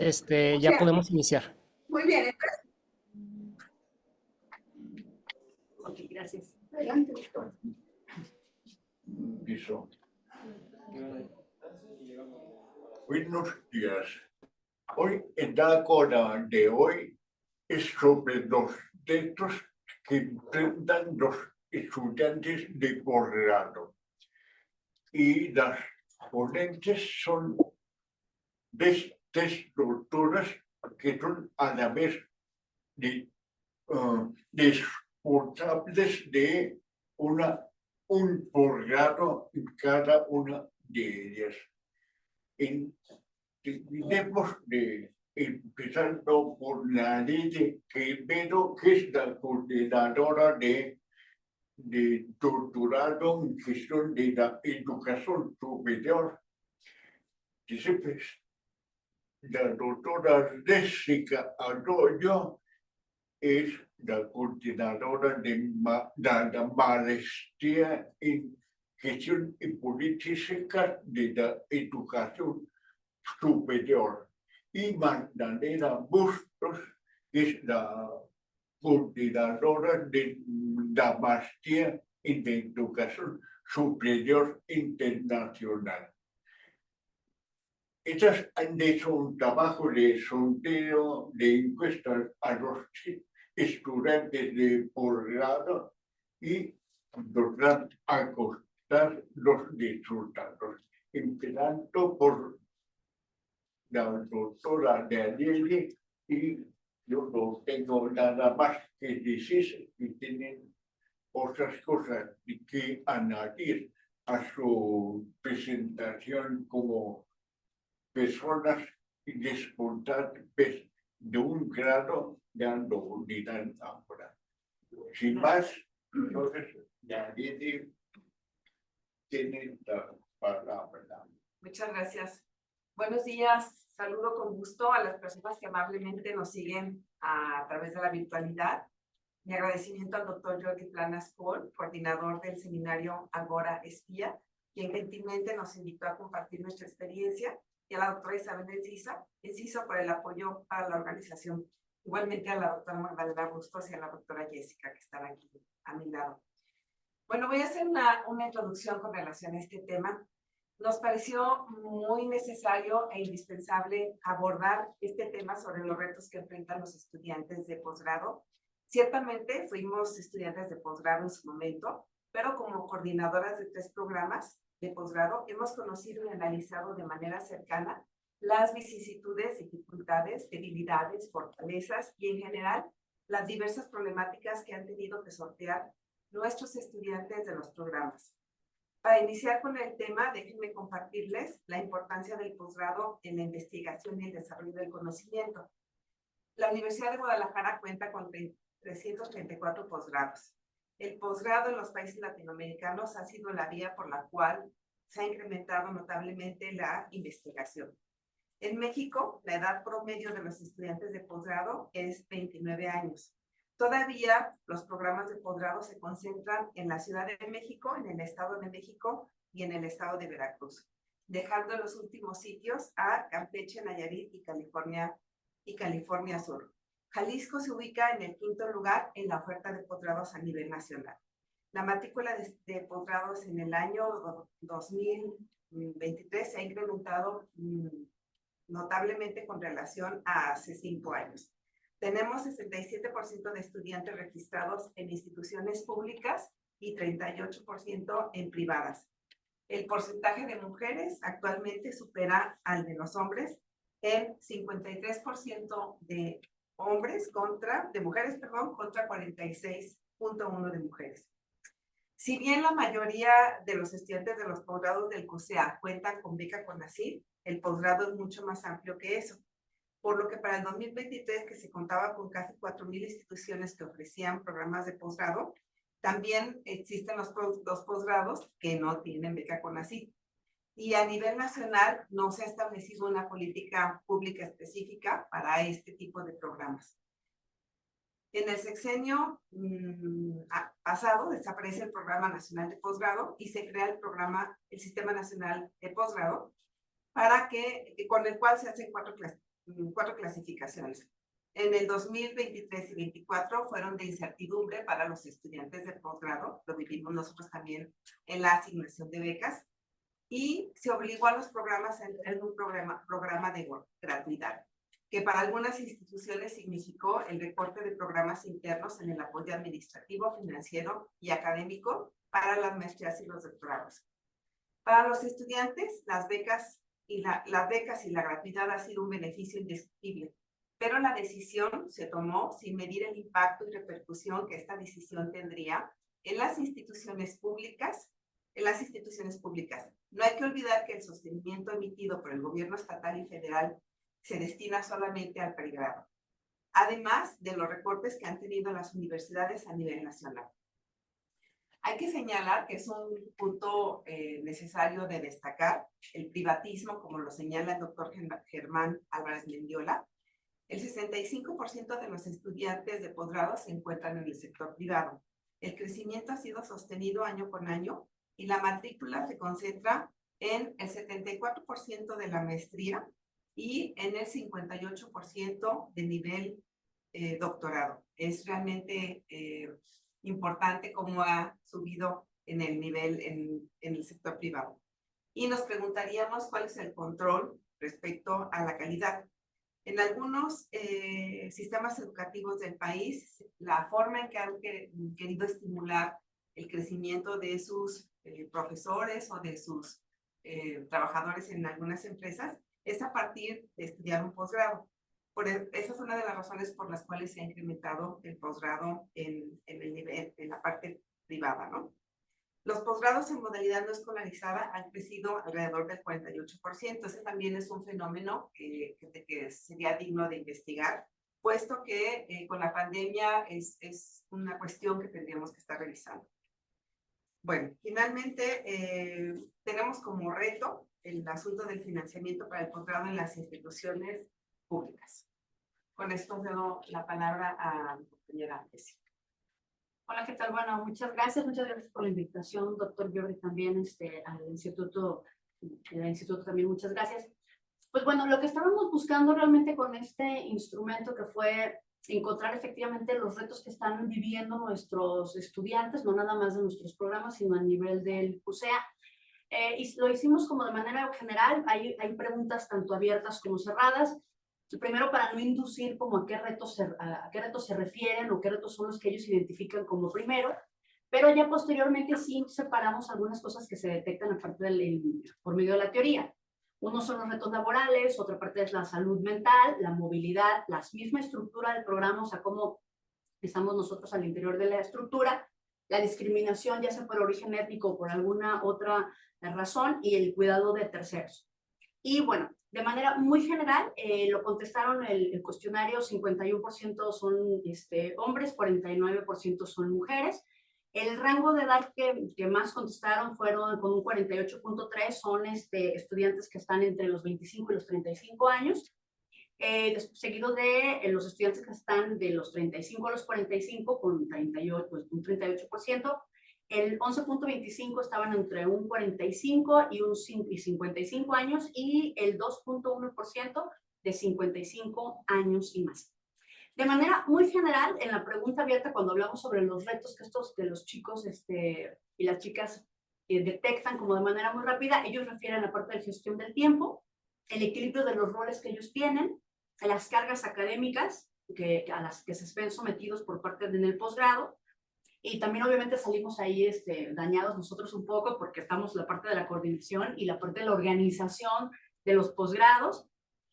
Ya podemos iniciar. Muy bien, entonces. Ok, gracias. Adelante, doctor. Listo. Buenos días. Hoy, en la hora de hoy, es sobre los textos que enfrentan los estudiantes de posgrado. Y las ponentes son tres doctoras que son a la vez responsables de un posgrado en cada una de ellas. Tenemos empezando por la Lidia Quevedo, que es la coordinadora de doctorado en gestión de la educación superior. Después, la doctora Jessica Arroyo es la coordinadora de la maestría en gestión y política de la educación superior. Y Magdalena Bustos es la coordinadora de la maestría en educación superior internacional. Ellas han hecho un trabajo de sondeo de encuestas a los estudiantes de posgrado y logran acostar los resultados, empezando por la doctora de Ariely, y yo no tengo nada más que decir, y tienen otras cosas que añadir a su presentación como personas responsables de un grado de unidad ahora. Sin más, entonces, Ariely tiene la palabra. Muchas gracias. Buenos días. Saludo con gusto a las personas que amablemente nos siguen a través de la virtualidad. Mi agradecimiento al doctor Jordi Planas Paul, coordinador del seminario Agora Espía, quien gentilmente nos invitó a compartir nuestra experiencia, y a la doctora Isabel Enciso por el apoyo para la organización. Igualmente a la doctora Magdalena Bustos y a la doctora Jessica, que están aquí a mi lado. Bueno, voy a hacer una introducción con relación a este tema. Nos pareció muy necesario e indispensable abordar este tema sobre los retos que enfrentan los estudiantes de posgrado. Ciertamente fuimos estudiantes de posgrado en su momento, pero como coordinadoras de 3 programas de posgrado hemos conocido y analizado de manera cercana las vicisitudes, dificultades, debilidades, fortalezas y en general las diversas problemáticas que han tenido que sortear nuestros estudiantes de los programas. Para iniciar con el tema, déjenme compartirles la importancia del posgrado en la investigación y el desarrollo del conocimiento. La Universidad de Guadalajara cuenta con 334 posgrados. El posgrado en los países latinoamericanos ha sido la vía por la cual se ha incrementado notablemente la investigación. En México, la edad promedio de los estudiantes de posgrado es 29 años. Todavía los programas de posgrado se concentran en la Ciudad de México, en el Estado de México y en el Estado de Veracruz, dejando los últimos sitios a Campeche, Nayarit y California Sur. Jalisco se ubica en el 5º lugar en la oferta de posgrados a nivel nacional. La matrícula de posgrados en el año 2023 se ha incrementado notablemente con relación a hace 5 años. Tenemos 67% de estudiantes registrados en instituciones públicas y 38% en privadas. El porcentaje de mujeres actualmente supera al de los hombres en 53% de mujeres contra 46.1% de mujeres. Si bien la mayoría de los estudiantes de los posgrados del COSEA cuentan con beca CONACYT, el posgrado es mucho más amplio que eso, por lo que para el 2023, que se contaba con casi 4,000 instituciones que ofrecían programas de posgrado, también existen los posgrados que no tienen beca CONACYT. Y a nivel nacional no se ha establecido una política pública específica para este tipo de programas. En el sexenio pasado desaparece el Programa Nacional de Posgrado y se crea el Sistema Nacional de Posgrado, con el cual se hacen 4 clasificaciones. En el 2023 y 2024 fueron de incertidumbre para los estudiantes de posgrado, lo vivimos nosotros también en la asignación de becas, y se obligó a los programas en un programa de gratuidad, que para algunas instituciones significó el recorte de programas internos en el apoyo administrativo, financiero y académico para las maestrías y los doctorados. Para los estudiantes, las becas y la gratuidad ha sido un beneficio indiscutible, pero la decisión se tomó sin medir el impacto y repercusión que esta decisión tendría en las instituciones públicas. No hay que olvidar que el sostenimiento emitido por el gobierno estatal y federal se destina solamente al pregrado, además de los recortes que han tenido las universidades a nivel nacional. Hay que señalar que es un punto necesario de destacar el privatismo, como lo señala el doctor Germán Álvarez Mendiola. El 65% de los estudiantes de posgrado se encuentran en el sector privado. El crecimiento ha sido sostenido año con año y la matrícula se concentra en el 74% de la maestría y en el 58% de nivel doctorado. Es realmente importante cómo ha subido en el nivel en el sector privado. Y nos preguntaríamos cuál es el control respecto a la calidad. En algunos sistemas educativos del país, la forma en que han querido estimular el crecimiento de sus profesores o de sus trabajadores en algunas empresas es a partir de estudiar un posgrado. Esa es una de las razones por las cuales se ha incrementado el posgrado en la parte privada, ¿no? Los posgrados en modalidad no escolarizada han crecido alrededor del 48%. Ese también es un fenómeno que sería digno de investigar, puesto que con la pandemia es una cuestión que tendríamos que estar revisando. Bueno, finalmente tenemos como reto el asunto del financiamiento para el posgrado en las instituciones públicas. Con esto cedo la palabra a mi compañera Jessie. Hola, ¿qué tal? Bueno, muchas gracias por la invitación, doctor Jordi, también al instituto también muchas gracias. Pues bueno, lo que estábamos buscando realmente con este instrumento que fue encontrar efectivamente los retos que están viviendo nuestros estudiantes, no nada más de nuestros programas, sino a nivel del CUSEA. Y lo hicimos como de manera general, hay preguntas tanto abiertas como cerradas. Primero, para no inducir como a qué retos se refieren o qué retos son los que ellos identifican como primero, pero ya posteriormente sí separamos algunas cosas que se detectan por medio de la teoría. Uno son los retos laborales, otra parte es la salud mental, la movilidad, la misma estructura del programa, o sea, cómo estamos nosotros al interior de la estructura, la discriminación, ya sea por origen étnico o por alguna otra razón, y el cuidado de terceros. Y bueno, de manera muy general, lo contestaron el cuestionario, 51% son hombres, 49% son mujeres. El rango de edad que más contestaron fueron con un 48.3, son estudiantes que están entre los 25 y los 35 años, seguido de los estudiantes que están de los 35 a los 45 con 38, pues, un 38%. El 11.25 estaban entre un 45 y 55 años y el 2.1% de 55 años y más. De manera muy general, en la pregunta abierta, cuando hablamos sobre los retos que los chicos y las chicas detectan como de manera muy rápida, ellos refieren a la parte de gestión del tiempo, el equilibrio de los roles que ellos tienen, las cargas académicas a las que se ven sometidos por parte en el posgrado. Y también obviamente salimos ahí dañados nosotros un poco porque estamos la parte de la coordinación y la parte de la organización de los posgrados.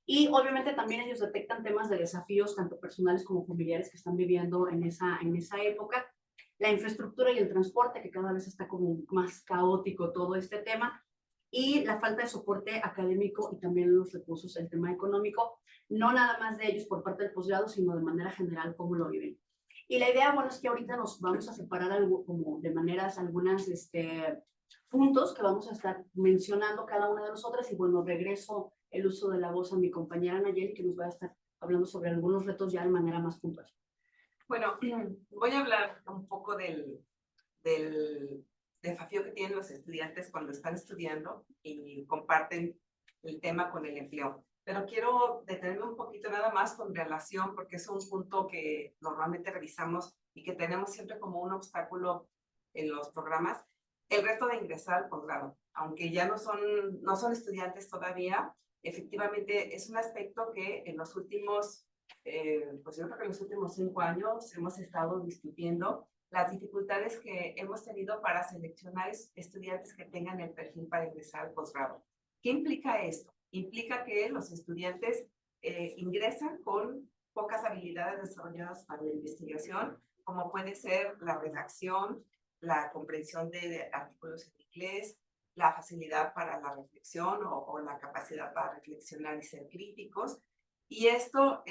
Y obviamente también ellos detectan temas de desafíos tanto personales como familiares que están viviendo en esa época. La infraestructura y el transporte, que cada vez está como más caótico todo este tema. Y la falta de soporte académico y también los recursos, el tema económico, no nada más de ellos por parte del posgrado, sino de manera general cómo lo viven. Y la idea, bueno, es que ahorita nos vamos a separar algo como de maneras, algunas puntos que vamos a estar mencionando cada una de nosotras. Y bueno, regreso el uso de la voz a mi compañera Nayeli, que nos va a estar hablando sobre algunos retos ya de manera más puntual. Bueno, voy a hablar un poco del desafío que tienen los estudiantes cuando están estudiando y comparten el tema con el empleo. pero quiero detenerme un poquito nada más con relación, porque es un punto que normalmente revisamos y que tenemos siempre como un obstáculo en los programas, el reto de ingresar al posgrado. Aunque ya no son estudiantes todavía, efectivamente es un aspecto que en los últimos, pues yo creo que en los últimos 5 años hemos estado discutiendo las dificultades que hemos tenido para seleccionar estudiantes que tengan el perfil para ingresar al posgrado. ¿Qué implica esto? Implica que los estudiantes ingresan con pocas habilidades desarrolladas para la investigación, como puede ser la redacción, la comprensión de artículos en inglés, la facilidad para la reflexión o la capacidad para reflexionar y ser críticos. Y esto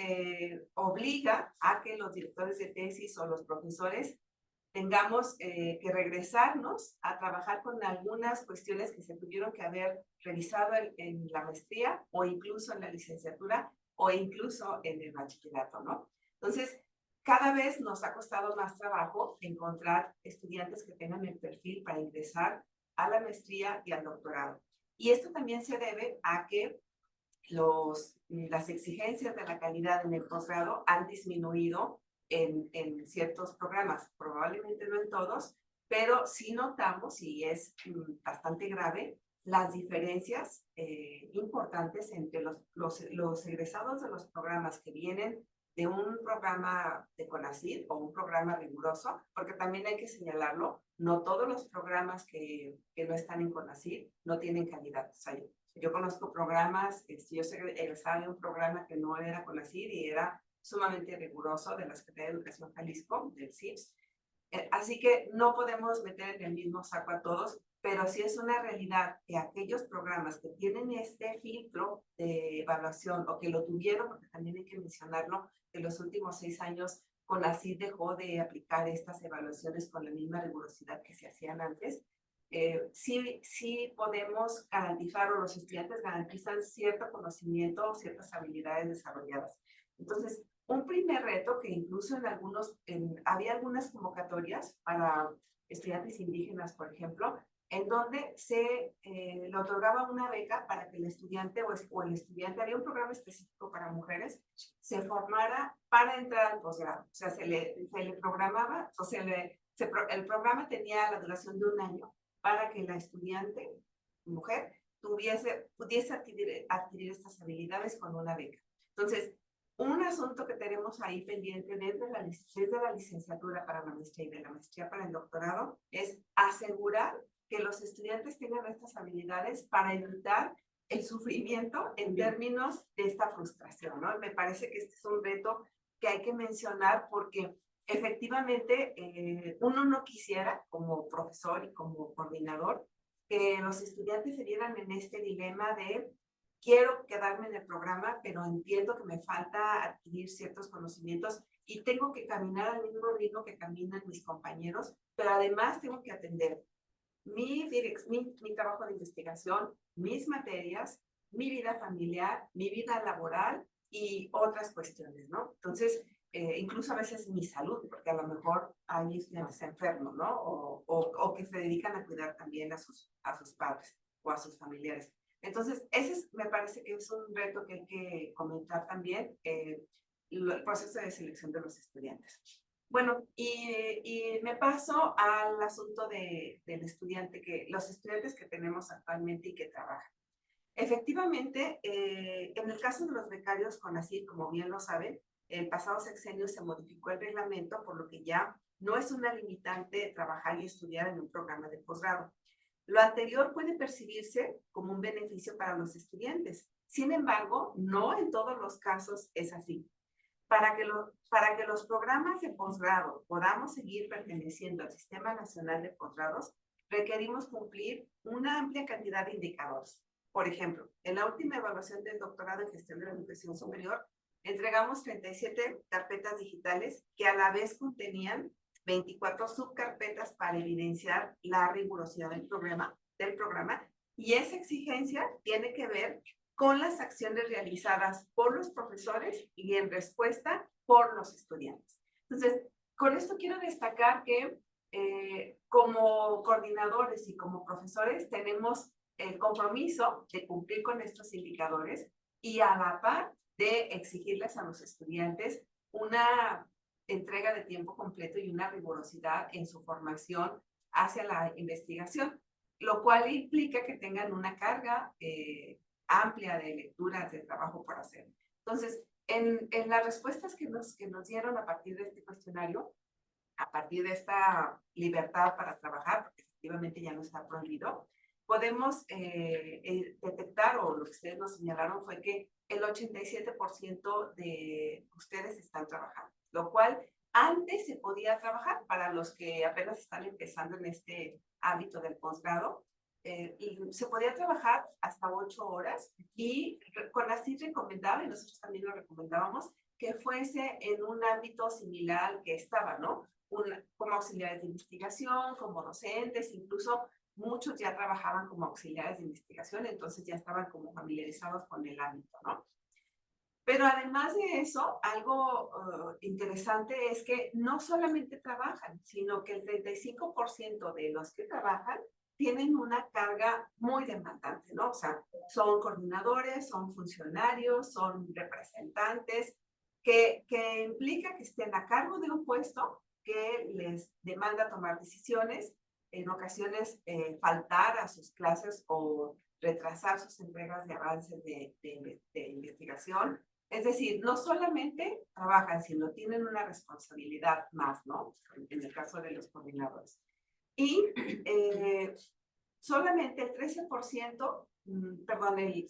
obliga a que los directores de tesis o los profesores tengamos que regresarnos a trabajar con algunas cuestiones que se tuvieron que haber revisado en la maestría o incluso en la licenciatura o incluso en el bachillerato, ¿no? Entonces, cada vez nos ha costado más trabajo encontrar estudiantes que tengan el perfil para ingresar a la maestría y al doctorado. Y esto también se debe a que las exigencias de la calidad en el posgrado han disminuido en ciertos programas, probablemente no en todos, pero sí notamos, y es bastante grave, las diferencias importantes entre los egresados de los programas que vienen de un programa de CONACYT o un programa riguroso, porque también hay que señalarlo, no todos los programas que no están en CONACYT no tienen calidad. O sea, yo conozco programas, yo soy egresada de un programa que no era CONACYT y era sumamente riguroso de la Secretaría de Educación Jalisco, del CIPS. Así que no podemos meter en el mismo saco a todos, pero sí es una realidad que aquellos programas que tienen este filtro de evaluación o que lo tuvieron, porque también hay que mencionarlo, que los últimos 6 años CONACYT dejó de aplicar estas evaluaciones con la misma rigurosidad que se hacían antes, sí podemos garantizar, o los estudiantes garantizan cierto conocimiento o ciertas habilidades desarrolladas. Entonces, un primer reto que incluso había algunas convocatorias para estudiantes indígenas, por ejemplo, en donde se le otorgaba una beca para que el estudiante o el estudiante, había un programa específico para mujeres, se formara para entrar al posgrado. O sea, se le programaba, o sea, el programa tenía la duración de 1 año para que la estudiante, mujer, pudiese adquirir estas habilidades con una beca. Entonces, un asunto que tenemos ahí pendiente desde la licenciatura para la maestría y de la maestría para el doctorado es asegurar que los estudiantes tengan estas habilidades para evitar el sufrimiento en términos de esta frustración, ¿no? Me parece que este es un reto que hay que mencionar porque efectivamente uno no quisiera como profesor y como coordinador que los estudiantes se vieran en este dilema de quiero quedarme en el programa, pero entiendo que me falta adquirir ciertos conocimientos y tengo que caminar al mismo ritmo que caminan mis compañeros, pero además tengo que atender mi trabajo de investigación, mis materias, mi vida familiar, mi vida laboral y otras cuestiones, ¿no? Entonces, incluso a veces mi salud, porque a lo mejor hay estudiantes enfermos, ¿no? O que se dedican a cuidar también a sus padres o a sus familiares. Entonces, me parece que es un reto que hay que comentar también, el proceso de selección de los estudiantes. Bueno, y me paso al asunto del estudiante, los estudiantes que tenemos actualmente y que trabajan. Efectivamente, en el caso de los becarios CONACYT, como bien lo saben, el pasado sexenio se modificó el reglamento, por lo que ya no es una limitante trabajar y estudiar en un programa de posgrado. Lo anterior puede percibirse como un beneficio para los estudiantes. Sin embargo, no en todos los casos es así. Para que los programas de posgrado podamos seguir perteneciendo al Sistema Nacional de Posgrados, requerimos cumplir una amplia cantidad de indicadores. Por ejemplo, en la última evaluación del doctorado en gestión de la educación superior, entregamos 37 carpetas digitales que a la vez contenían 24 subcarpetas para evidenciar la rigurosidad del programa, y esa exigencia tiene que ver con las acciones realizadas por los profesores y en respuesta por los estudiantes. Entonces, con esto quiero destacar que como coordinadores y como profesores tenemos el compromiso de cumplir con estos indicadores y a la par de exigirles a los estudiantes una entrega de tiempo completo y una rigurosidad en su formación hacia la investigación, lo cual implica que tengan una carga amplia de lecturas, de trabajo por hacer. Entonces, en las respuestas que nos dieron a partir de este cuestionario, a partir de esta libertad para trabajar, porque efectivamente ya no está prohibido, podemos detectar, o lo que ustedes nos señalaron fue que el 87% de ustedes están trabajando, lo cual antes se podía trabajar para los que apenas están empezando en este ámbito del posgrado. Se podía trabajar hasta 8 horas y con así recomendaba, y nosotros también lo recomendábamos, que fuese en un ámbito similar al que estaba, ¿no? Como auxiliares de investigación, como docentes, incluso muchos ya trabajaban como auxiliares de investigación, entonces ya estaban como familiarizados con el ámbito, ¿no? Pero además de eso, algo interesante es que no solamente trabajan, sino que el 35% de los que trabajan tienen una carga muy demandante, ¿no? O sea, son coordinadores, son funcionarios, son representantes, que implica que estén a cargo de un puesto que les demanda tomar decisiones, en ocasiones faltar a sus clases o retrasar sus entregas de avances de investigación. Es decir, no solamente trabajan, sino tienen una responsabilidad más, ¿no? En el caso de los coordinadores. Y solamente el 13%, perdón, el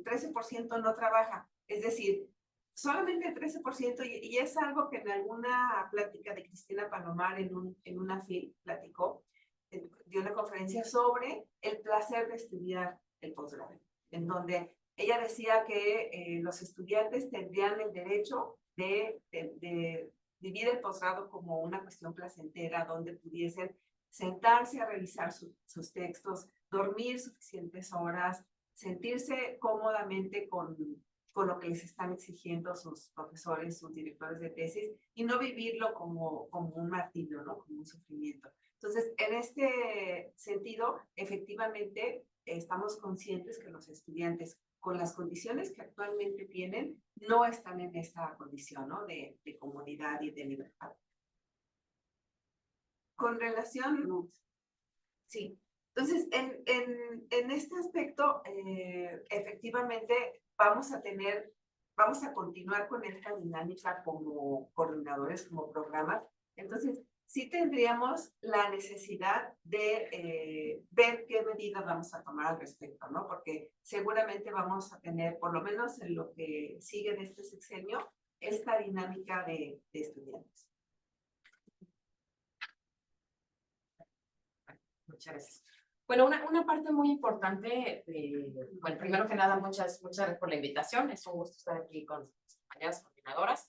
13% no trabaja. Es decir, solamente el 13%, y es algo que en alguna plática de Cristina Palomar en una FIL platicó, dio una conferencia sobre el placer de estudiar el posgrado, en donde ella decía que los estudiantes tendrían el derecho de vivir el posgrado como una cuestión placentera, donde pudiesen sentarse a revisar sus textos, dormir suficientes horas, sentirse cómodamente con lo que les están exigiendo sus profesores, sus directores de tesis, y no vivirlo como un martirio, ¿no? Como un sufrimiento. Entonces, en este sentido, efectivamente, estamos conscientes que los estudiantes, con las condiciones que actualmente tienen, no están en esta condición, ¿no? De comodidad y de libertad. Con relación, sí. Entonces, en este aspecto, efectivamente, vamos a continuar con esta dinámica como coordinadores, como programas. Entonces, sí tendríamos la necesidad de ver qué medidas vamos a tomar al respecto, ¿no? Porque seguramente vamos a tener, por lo menos en lo que sigue de este sexenio, esta dinámica de estudiantes. Muchas gracias. Bueno, una parte muy importante, bueno, primero que nada, muchas gracias por la invitación. Es un gusto estar aquí con mis compañeras coordinadoras.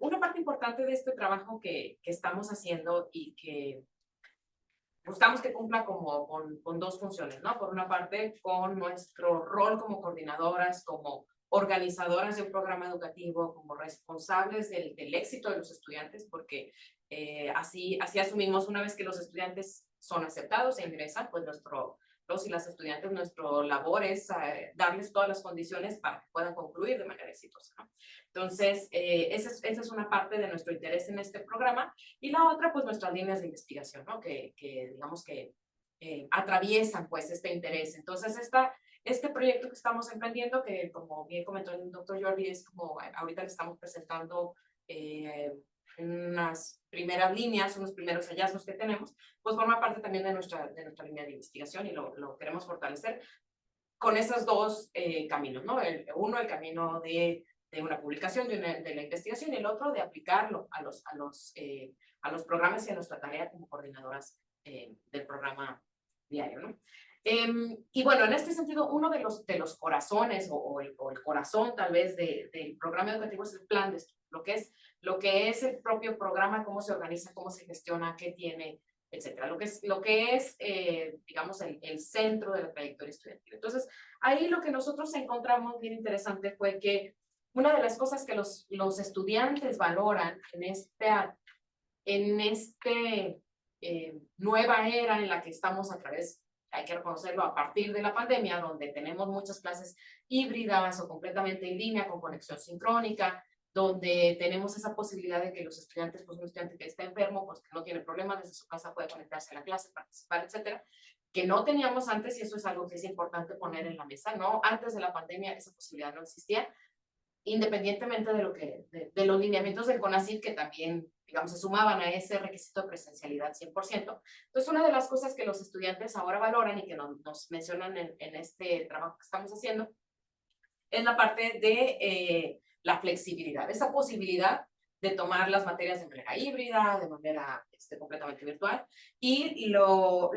Una parte importante de este trabajo que estamos haciendo y que buscamos que cumpla como con dos funciones, ¿no? Por una parte, con nuestro rol como coordinadoras, como organizadoras de un programa educativo, como responsables del éxito de los estudiantes, porque así asumimos, una vez que los estudiantes son aceptados e ingresan, pues los y las estudiantes, nuestra labor es darles todas las condiciones para que puedan concluir de manera exitosa, ¿no? Entonces, esa es una parte de nuestro interés en este programa, y la otra, pues nuestras líneas de investigación, ¿no? Que digamos que atraviesan pues este interés. Entonces, este proyecto que estamos emprendiendo, que como bien comentó el doctor Jordi, es como ahorita le estamos presentando unas primeras líneas, unos primeros hallazgos que tenemos, pues forma parte también de nuestra línea de investigación, y lo queremos fortalecer con esos dos caminos, ¿no? Uno, el camino de una publicación, de la investigación, y el otro de aplicarlo a los programas y a nuestra tarea como coordinadoras del programa diario, ¿no? Y bueno, en este sentido, uno de los corazones o el corazón tal vez del programa educativo es el plan de estudio, lo que es el propio programa, cómo se organiza, cómo se gestiona, qué tiene, etcétera. Lo que es digamos, el centro de la trayectoria estudiantil. Entonces, ahí lo que nosotros encontramos bien interesante fue que una de las cosas que los estudiantes valoran en esta nueva era en la que estamos hay que reconocerlo, a partir de la pandemia, donde tenemos muchas clases híbridas o completamente en línea con conexión sincrónica, donde tenemos esa posibilidad de que los estudiantes, pues un estudiante que está enfermo, pues que no tiene problema, desde su casa puede conectarse a la clase, participar, etcétera, que no teníamos antes, y eso es algo que es importante poner en la mesa, ¿no? Antes de la pandemia esa posibilidad no existía, independientemente de, de los lineamientos del CONACYT, que también, digamos, se sumaban a ese requisito de presencialidad 100%. Entonces, una de las cosas que los estudiantes ahora valoran y que nos mencionan en este trabajo que estamos haciendo es la parte de la flexibilidad, esa posibilidad de tomar las materias de manera híbrida, de manera completamente virtual. Y lo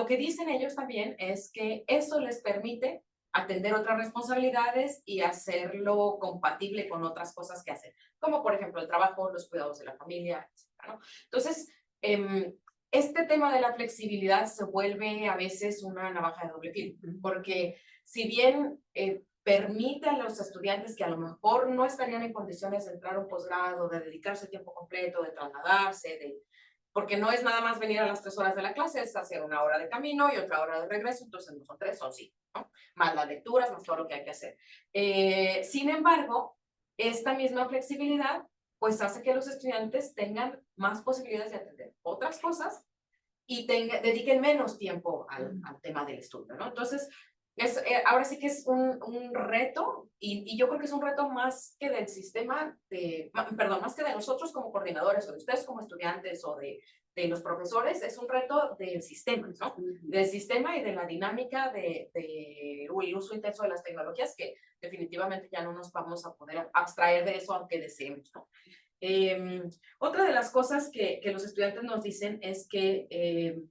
que dicen ellos también es que eso les permite atender otras responsabilidades y hacerlo compatible con otras cosas que hacen, como por ejemplo el trabajo, los cuidados de la familia, etc., ¿no? Entonces, este tema de la flexibilidad se vuelve a veces una navaja de doble filo, porque si bien permite a los estudiantes que a lo mejor no estarían en condiciones de entrar a un posgrado, de dedicarse tiempo completo, de trasladarse, porque no es nada más venir a las 3 horas de la clase, es hacer 1 hora de camino y otra hora de regreso, entonces no son 3, son 5, ¿no? Más las lecturas, más todo lo que hay que hacer. Sin embargo, esta misma flexibilidad pues hace que los estudiantes tengan más posibilidades de atender otras cosas y dediquen menos tiempo al tema del estudio, ¿no? Entonces, ahora sí que es un reto, y yo creo que es un reto más que del sistema, perdón, más que de nosotros como coordinadores, o de ustedes como estudiantes, o de los profesores, es un reto del sistema, ¿no? Del sistema y de la dinámica el uso intenso de las tecnologías, que definitivamente ya no nos vamos a poder abstraer de eso, aunque deseemos, ¿no? Otra de las cosas que los estudiantes nos dicen es que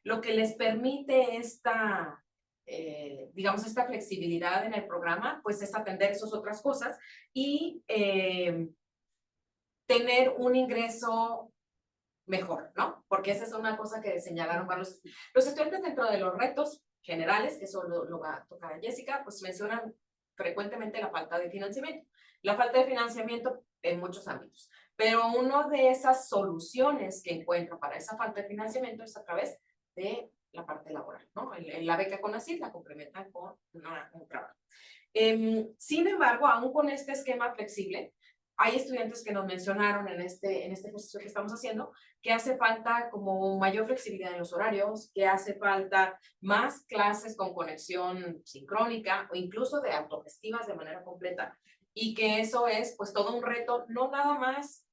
lo que les permite digamos, esta flexibilidad en el programa, pues es atender esas otras cosas y tener un ingreso mejor, ¿no? Porque esa es una cosa que señalaron varios. Los estudiantes, dentro de los retos generales, que eso lo va a tocar Jessica, pues mencionan frecuentemente la falta de financiamiento. La falta de financiamiento en muchos ámbitos. Pero una de esas soluciones que encuentro para esa falta de financiamiento es a través de la parte laboral, ¿no? La beca CONACYT la complementan con un trabajo. Sin embargo, aún con este esquema flexible, hay estudiantes que nos mencionaron en este ejercicio que estamos haciendo que hace falta como mayor flexibilidad en los horarios, que hace falta más clases con conexión sincrónica o incluso de autogestivas de manera completa, y que eso es pues todo un reto, no nada más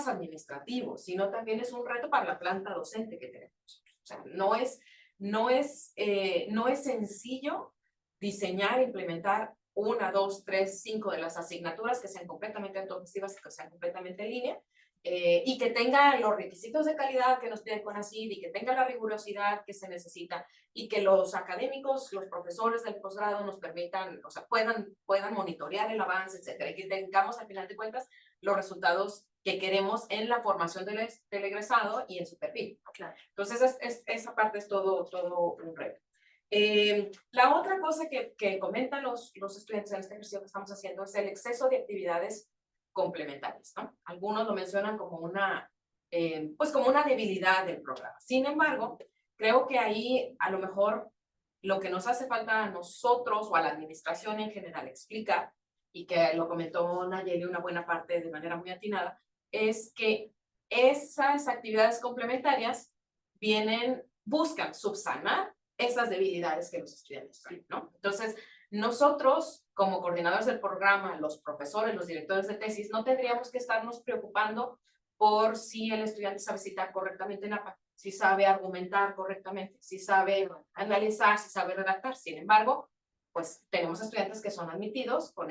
administrativo, sino también es un reto para la planta docente que tenemos. O sea, no es sencillo diseñar e implementar 1, 2, 3, 5 de las asignaturas que sean completamente autogestivas y que sean completamente en línea, y que tenga los requisitos de calidad que nos pide CONACYT, y que tenga la rigurosidad que se necesita, y que los académicos, los profesores del posgrado nos permitan, o sea, puedan monitorear el avance, etcétera, y que tengamos al final de cuentas los resultados que queremos en la formación del egresado y en su perfil. Claro. Entonces, esa parte es todo un reto. La otra cosa que comentan los estudiantes en este ejercicio que estamos haciendo es el exceso de actividades complementarias, ¿no? Algunos lo mencionan como pues como una debilidad del programa. Sin embargo, creo que ahí a lo mejor lo que nos hace falta a nosotros o a la administración en general explicar, y que lo comentó Nayeli una buena parte de manera muy atinada, es que esas actividades complementarias buscan subsanar esas debilidades que los estudiantes traen, ¿no? Entonces, nosotros, como coordinadores del programa, los profesores, los directores de tesis, no tendríamos que estarnos preocupando por si el estudiante sabe citar correctamente en APA, si sabe argumentar correctamente, si sabe analizar, si sabe redactar. Sin embargo, pues tenemos estudiantes que son admitidos con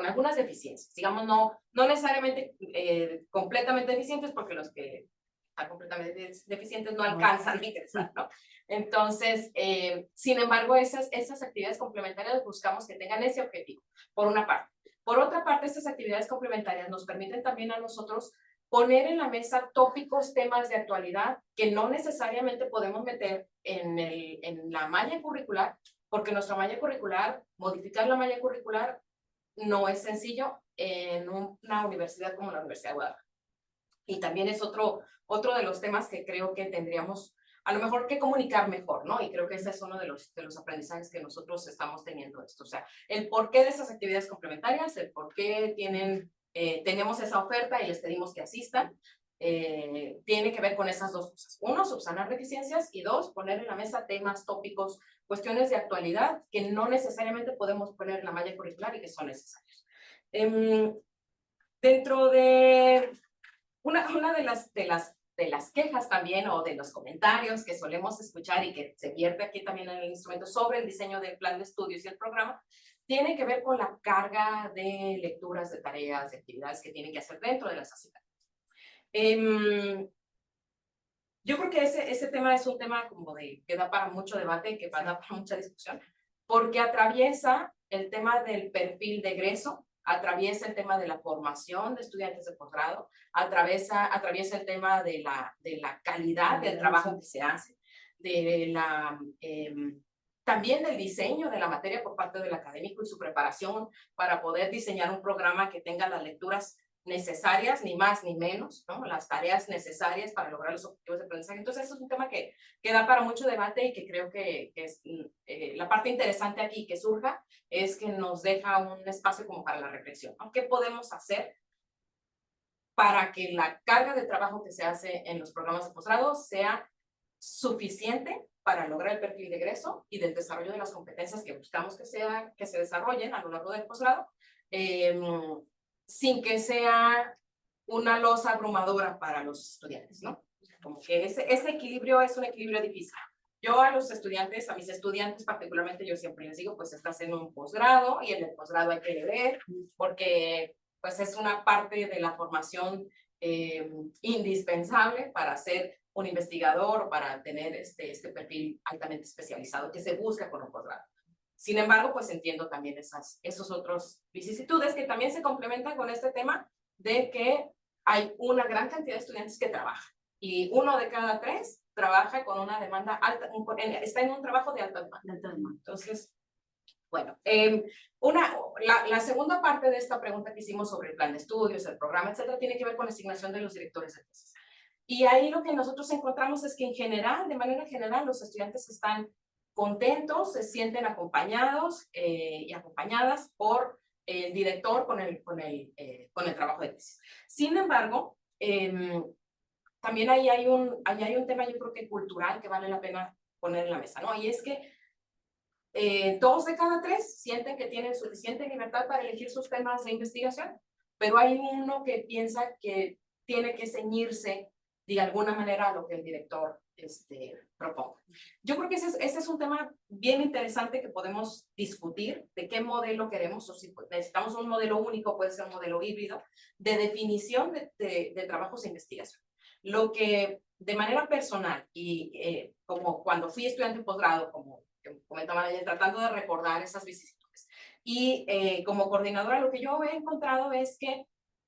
algunas deficiencias. Digamos, no necesariamente completamente deficientes, porque los que están completamente deficientes no alcanzan a ingresar, ¿no? Entonces, sin embargo, esas actividades complementarias buscamos que tengan ese objetivo, por una parte. Por otra parte, estas actividades complementarias nos permiten también a nosotros poner en la mesa tópicos, temas de actualidad que no necesariamente podemos meter en la malla curricular, porque nuestra malla curricular, modificar la malla curricular no es sencillo en una universidad como la Universidad de Guadalajara. Y también es otro de los temas que creo que tendríamos a lo mejor que comunicar mejor, ¿no? Y creo que ese es uno de los aprendizajes que nosotros estamos teniendo esto. O sea, el porqué de esas actividades complementarias, el por qué tenemos esa oferta y les pedimos que asistan, tiene que ver con esas dos cosas. Uno, subsanar deficiencias, y dos, poner en la mesa temas, tópicos, cuestiones de actualidad que no necesariamente podemos poner en la malla curricular y que son necesarios. Dentro de una de las quejas también, o de los comentarios que solemos escuchar y que se vierte aquí también en el instrumento sobre el diseño del plan de estudios y el programa, tiene que ver con la carga de lecturas, de tareas, de actividades que tienen que hacer dentro de las asignaturas. Yo creo que ese tema es un tema como que da para mucho debate, que da para mucha discusión, porque atraviesa el tema del perfil de egreso, atraviesa el tema de la formación de estudiantes de posgrado, atraviesa el tema de la calidad del trabajo que se hace, también del diseño de la materia por parte del académico y su preparación para poder diseñar un programa que tenga las lecturas necesarias, ni más ni menos, ¿no? Las tareas necesarias para lograr los objetivos de aprendizaje. Entonces, eso es un tema que da para mucho debate, y que creo que es la parte interesante aquí que surja, es que nos deja un espacio como para la reflexión, ¿no? ¿Qué podemos hacer para que la carga de trabajo que se hace en los programas de posgrado sea suficiente para lograr el perfil de egreso y del desarrollo de las competencias que buscamos que se desarrollen a lo largo del posgrado, sin que sea una losa abrumadora para los estudiantes, ¿no? Como que ese equilibrio es un equilibrio difícil. Yo a mis estudiantes particularmente, yo siempre les digo, pues estás en un posgrado, y en el posgrado hay que leer, porque pues es una parte de la formación indispensable para ser un investigador, o para tener este perfil altamente especializado que se busca con un posgrado. Sin embargo, pues entiendo también esos otros vicisitudes que también se complementan con este tema de que hay una gran cantidad de estudiantes que trabajan, y 1 de cada 3 trabaja con una demanda alta, está en un trabajo de alta demanda. Entonces, bueno, la segunda parte de esta pregunta que hicimos sobre el plan de estudios, el programa, etcétera, tiene que ver con la asignación de los directores de tesis. Y ahí lo que nosotros encontramos es que en general, de manera general, los estudiantes están contentos, se sienten acompañados y acompañadas por el director con el trabajo de tesis. Sin embargo, también ahí hay un tema, yo creo que cultural, que vale la pena poner en la mesa, ¿no? Y es que 2 de cada 3 sienten que tienen suficiente libertad para elegir sus temas de investigación, pero hay uno que piensa que tiene que ceñirse de alguna manera a lo que el director proponga. Yo creo que ese es un tema bien interesante que podemos discutir, de qué modelo queremos, o si necesitamos un modelo único, puede ser un modelo híbrido, de definición de trabajos de investigación. Lo que de manera personal, y como cuando fui estudiante de posgrado, como comentaba ayer, tratando de recordar esas vicisitudes, y como coordinadora, lo que yo he encontrado es que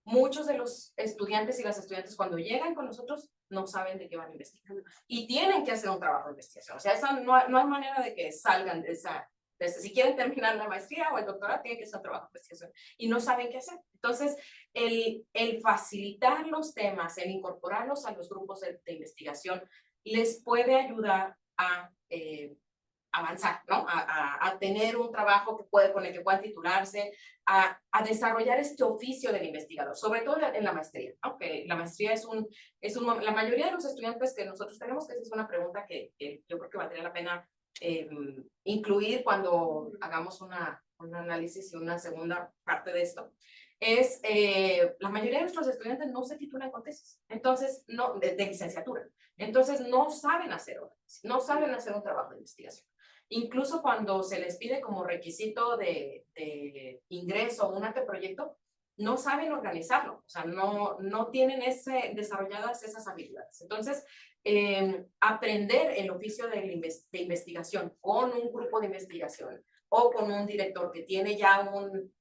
muchos de los estudiantes y las estudiantes, cuando llegan con nosotros, no saben de qué van a investigar y tienen que hacer un trabajo de investigación. O sea, no hay manera de que salgan de esa, si quieren terminar la maestría o el doctorado, tienen que hacer un trabajo de investigación y no saben qué hacer. Entonces, el facilitar los temas, el incorporarlos a los grupos de investigación, les puede ayudar a avanzar, ¿no? A tener un trabajo con el que puedan titularse, a desarrollar este oficio del investigador, sobre todo en la maestría, ¿no? Que la maestría la mayoría de los estudiantes que nosotros tenemos, que esa es una pregunta que yo creo que valdría la pena incluir cuando hagamos un análisis y una segunda parte de esto, es la mayoría de nuestros estudiantes no se titulan con tesis, entonces, de licenciatura, entonces no saben hacer un trabajo de investigación. Incluso cuando se les pide como requisito de ingreso un anteproyecto, no saben organizarlo, o sea, no tienen desarrolladas esas habilidades. Entonces, aprender el oficio de investigación con un grupo de investigación o con un director que tiene ya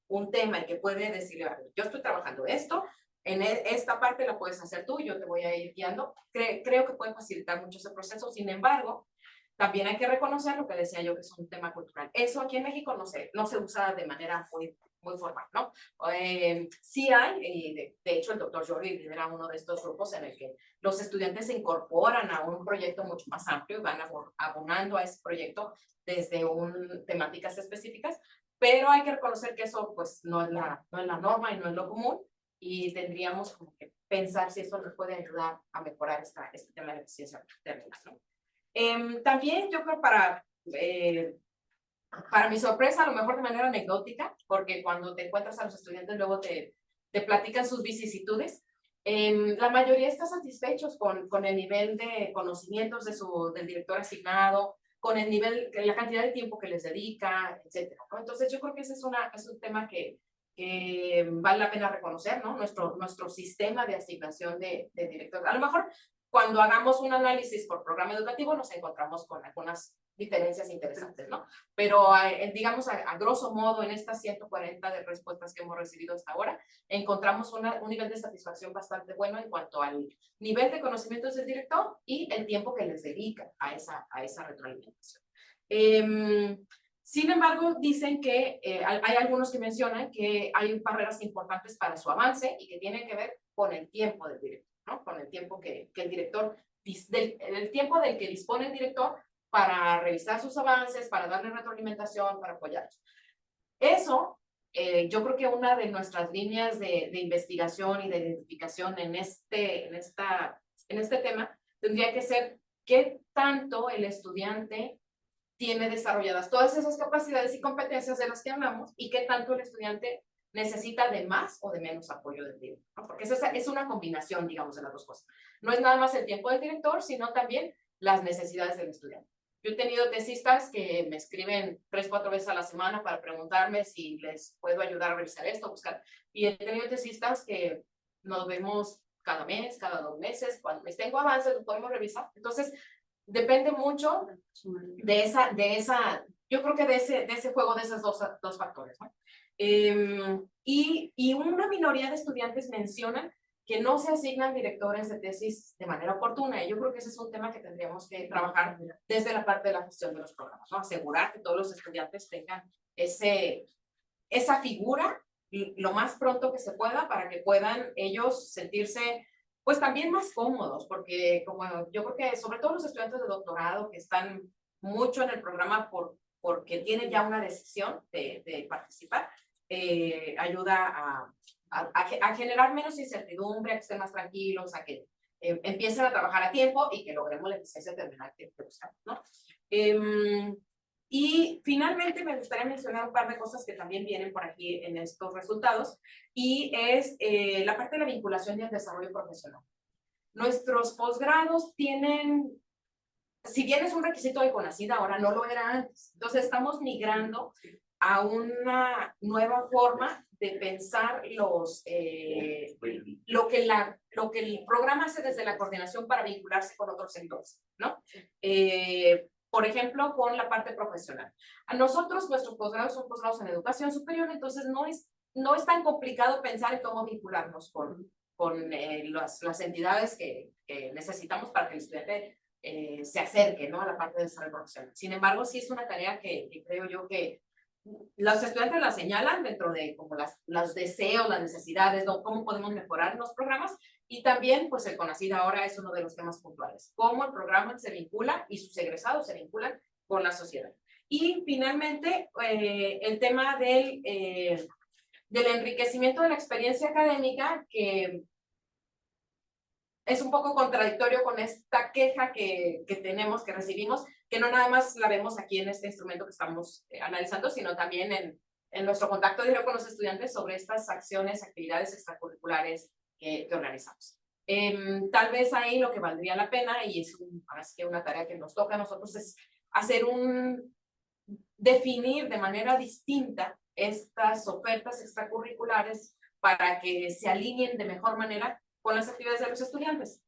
un tema y que puede decirle, yo estoy trabajando esto, en esta parte la puedes hacer tú, yo te voy a ir guiando, creo que puede facilitar mucho ese proceso. Sin embargo, también hay que reconocer lo que decía yo, que es un tema cultural. Eso aquí en México no se usa de manera muy formal, ¿no? Sí hay, y de hecho el doctor Jordi lidera uno de estos grupos en el que los estudiantes se incorporan a un proyecto mucho más amplio y van abonando a ese proyecto desde temáticas específicas, pero hay que reconocer que eso pues no es la norma y no es lo común, y tendríamos como que pensar si eso nos puede ayudar a mejorar este tema de eficiencia térmica, ¿no? También yo creo para mi sorpresa, a lo mejor de manera anecdótica, porque cuando te encuentras a los estudiantes luego te platican sus vicisitudes, la mayoría está satisfechos con el nivel de conocimientos del director asignado, con el nivel, la cantidad de tiempo que les dedica, etcétera, ¿no? Entonces yo creo que ese es un tema que vale la pena reconocer, ¿no? Nuestro sistema de asignación de directores. A lo mejor cuando hagamos un análisis por programa educativo nos encontramos con algunas diferencias interesantes, ¿no? Pero digamos a grosso modo en estas 140 de respuestas que hemos recibido hasta ahora, encontramos un nivel de satisfacción bastante bueno en cuanto al nivel de conocimientos del director y el tiempo que les dedica a esa retroalimentación. Sin embargo, dicen que hay algunos que mencionan que hay barreras importantes para su avance y que tienen que ver con el tiempo del director, ¿no? Con el tiempo que el director, el tiempo del que dispone el director para revisar sus avances, para darle retroalimentación, para apoyarlos. Eso, yo creo que una de nuestras líneas de investigación y de identificación en este tema tendría que ser qué tanto el estudiante tiene desarrolladas todas esas capacidades y competencias de las que hablamos y qué tanto el estudiante necesita de más o de menos apoyo del director, ¿no? Porque es una combinación, digamos, de las dos cosas. No es nada más el tiempo del director, sino también las necesidades del estudiante. Yo he tenido tesistas que me escriben 3 o 4 veces a la semana para preguntarme si les puedo ayudar a revisar esto, buscar. Y he tenido tesistas que nos vemos cada mes, cada 2 meses. Cuando les tengo avances, lo podemos revisar. Entonces, depende mucho yo creo que de ese juego de esos dos factores, ¿no? Y una minoría de estudiantes mencionan que no se asignan directores de tesis de manera oportuna, y yo creo que ese es un tema que tendríamos que trabajar desde la parte de la gestión de los programas, ¿no? Asegurar que todos los estudiantes tengan esa figura lo más pronto que se pueda para que puedan ellos sentirse pues también más cómodos, porque como yo creo que sobre todo los estudiantes de doctorado que están mucho en el programa porque tienen ya una decisión de participar, ayuda a generar menos incertidumbre, a que estén más tranquilos, a que empiecen a trabajar a tiempo y que logremos la eficiencia terminal que buscamos, ¿no? Y finalmente me gustaría mencionar un par de cosas que también vienen por aquí en estos resultados, y es la parte de la vinculación y el desarrollo profesional. Nuestros posgrados tienen, si bien es un requisito de CONACYT, ahora no lo era antes. Entonces estamos migrando a una nueva forma de pensar lo que el programa hace desde la coordinación para vincularse con otros sectores, ¿no? Por ejemplo, con la parte profesional. A nosotros, nuestros posgrados son posgrados en educación superior, entonces no es tan complicado pensar en cómo vincularnos con las entidades que necesitamos para que el estudiante se acerque, ¿no? A la parte de desarrollo profesional. Sin embargo, sí es una tarea que creo yo que los estudiantes la señalan dentro de como los deseos, las necesidades, ¿no? Cómo podemos mejorar los programas, y también pues el CONACYT ahora es uno de los temas puntuales, cómo el programa se vincula y sus egresados se vinculan con la sociedad. Y finalmente el tema del enriquecimiento de la experiencia académica, que es un poco contradictorio con esta queja que tenemos, que recibimos, que no nada más la vemos aquí en este instrumento que estamos analizando, sino también en nuestro contacto diario con los estudiantes sobre estas acciones, actividades extracurriculares que organizamos. Tal vez ahí lo que valdría la pena, y es una tarea que nos toca a nosotros, es definir de manera distinta estas ofertas extracurriculares para que se alineen de mejor manera con las actividades de los estudiantes,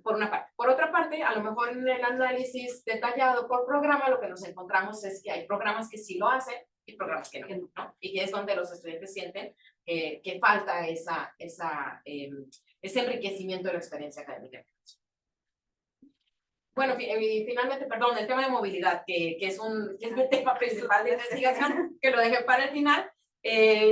por una parte. Por otra parte, a lo mejor en el análisis detallado por programa, lo que nos encontramos es que hay programas que sí lo hacen y programas que no, ¿no? Y que es donde los estudiantes sienten que falta ese enriquecimiento de la experiencia académica. Bueno, finalmente, perdón, el tema de movilidad, que es mi tema principal de investigación, que lo dejé para el final.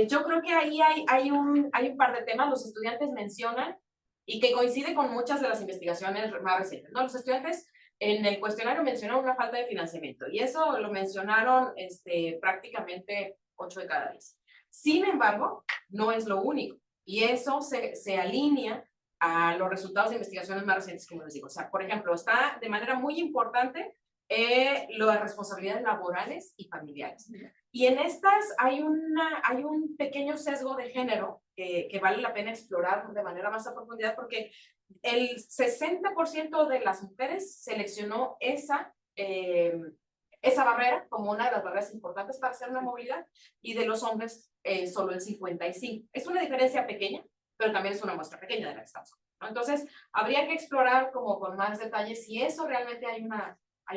Yo creo que ahí hay un par de temas. Los estudiantes mencionan y que coincide con muchas de las investigaciones más recientes, ¿no? Los estudiantes en el cuestionario mencionaron una falta de financiamiento y eso lo mencionaron prácticamente 8 de cada 10. Sin embargo, no es lo único y eso se alinea a los resultados de investigaciones más recientes, como les digo. O sea, por ejemplo, está de manera muy importante las responsabilidades laborales y familiares. Y en estas hay un pequeño sesgo de género que vale la pena explorar de manera más a profundidad porque el 60% de las mujeres seleccionó esa barrera como una de las barreras importantes para hacer una movilidad y de los hombres solo el 55%. Es una diferencia pequeña, pero también es una muestra pequeña de la que estamos hablando, ¿no? Entonces, habría que explorar como con más detalle si eso realmente hay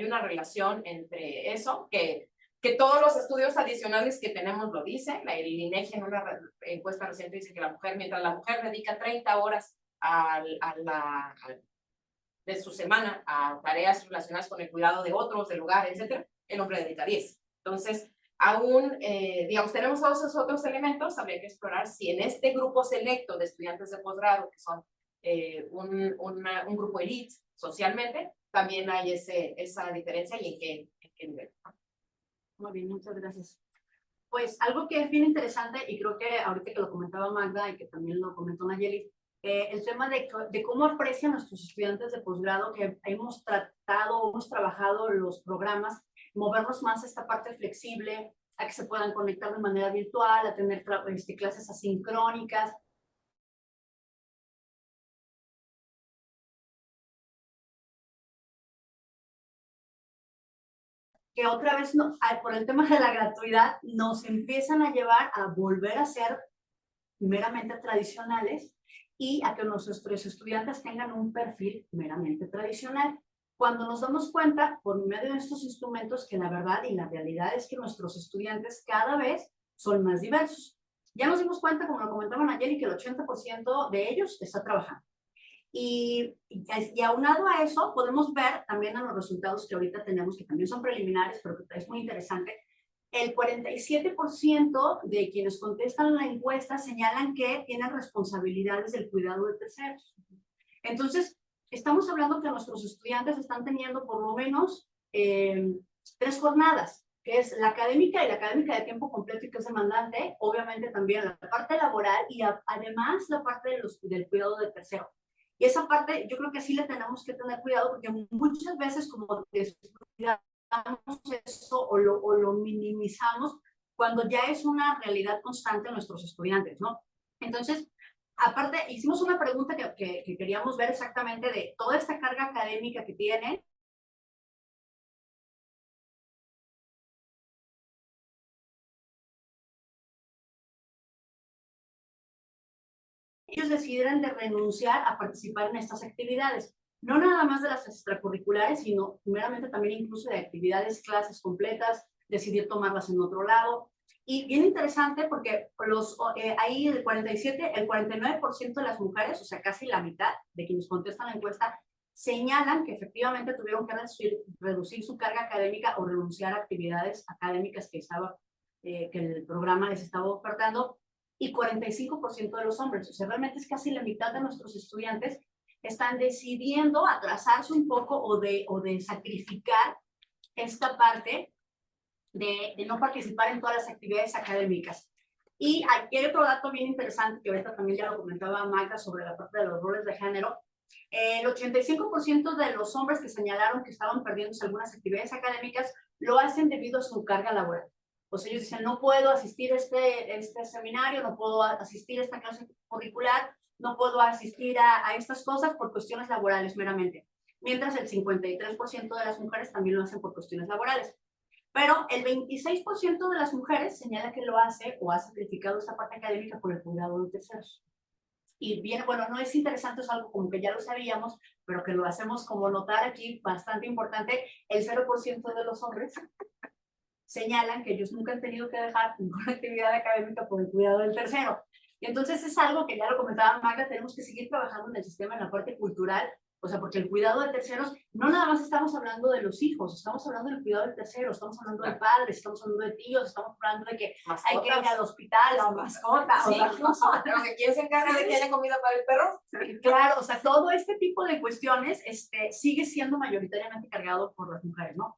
una relación entre eso, que todos los estudios adicionales que tenemos lo dicen. El INEGI en una encuesta reciente dice que mientras la mujer dedica 30 horas de su semana a tareas relacionadas con el cuidado de otros, del hogar, etcétera, el hombre dedica 10. Entonces, aún, digamos, tenemos todos esos otros elementos, habría que explorar si en este grupo selecto de estudiantes de posgrado, que son un grupo elite socialmente, también hay esa diferencia y en qué nivel. Muy bien, muchas gracias. Pues algo que es bien interesante, y creo que ahorita que lo comentaba Magda y que también lo comentó Nayeli, el tema de cómo aprecian nuestros estudiantes de posgrado, que hemos trabajado los programas, movernos más a esta parte flexible, a que se puedan conectar de manera virtual, a tener clases asincrónicas. Que otra vez, por el tema de la gratuidad, nos empiezan a llevar a volver a ser meramente tradicionales y a que nuestros estudiantes tengan un perfil meramente tradicional. Cuando nos damos cuenta, por medio de estos instrumentos, que la verdad y la realidad es que nuestros estudiantes cada vez son más diversos. Ya nos dimos cuenta, como lo comentaban ayer, que el 80% de ellos está trabajando. Y aunado a eso, podemos ver también en los resultados que ahorita tenemos, que también son preliminares, pero que es muy interesante. El 47% de quienes contestan la encuesta señalan que tienen responsabilidades del cuidado de terceros. Entonces, estamos hablando que nuestros estudiantes están teniendo por lo menos 3 jornadas, que es la académica y la académica de tiempo completo y que es demandante, obviamente también la parte laboral y además la parte del cuidado de tercero. Y esa parte yo creo que sí le tenemos que tener cuidado porque muchas veces como descuidamos eso o lo minimizamos cuando ya es una realidad constante en nuestros estudiantes, ¿no? Entonces, aparte, hicimos una pregunta que queríamos ver exactamente de toda esta carga académica que tienen. Ellos decidieran de renunciar a participar en estas actividades. No nada más de las extracurriculares, sino primeramente también incluso de actividades, clases completas, decidir tomarlas en otro lado. Y bien interesante porque ahí el 49% de las mujeres, o sea, casi la mitad de quienes contestan la encuesta, señalan que efectivamente tuvieron que reducir su carga académica o renunciar a actividades académicas que el programa les estaba ofertando, y 45% de los hombres. O sea, realmente es casi la mitad de nuestros estudiantes están decidiendo atrasarse un poco o de sacrificar esta parte de no participar en todas las actividades académicas. Y aquí hay otro dato bien interesante que ahorita también ya lo comentaba Magda sobre la parte de los roles de género. El 85% de los hombres que señalaron que estaban perdiendo algunas actividades académicas lo hacen debido a su carga laboral. O sea, ellos dicen, no puedo asistir a este seminario, no puedo asistir a esta clase curricular, no puedo asistir a estas cosas por cuestiones laborales meramente. Mientras el 53% de las mujeres también lo hacen por cuestiones laborales. Pero el 26% de las mujeres señala que lo hace o ha sacrificado esta parte académica por el cuidado de terceros. Y bien, bueno, no es interesante, es algo como que ya lo sabíamos, pero que lo hacemos como notar aquí, bastante importante, el 0% de los hombres señalan que ellos nunca han tenido que dejar ninguna actividad académica por el cuidado del tercero. Y entonces es algo que ya lo comentaba Magda, tenemos que seguir trabajando en el sistema, en la parte cultural, O sea, porque el cuidado de terceros, no nada más estamos hablando de los hijos, estamos hablando del cuidado de terceros, estamos hablando de padres, estamos hablando de tíos, estamos hablando de que hay que ir al hospital, la mascota, Sí, o sea, pero que quién se encarga de que haya comida para el perro. claro, o sea, todo este tipo de cuestiones sigue siendo mayoritariamente cargado por las mujeres, ¿no?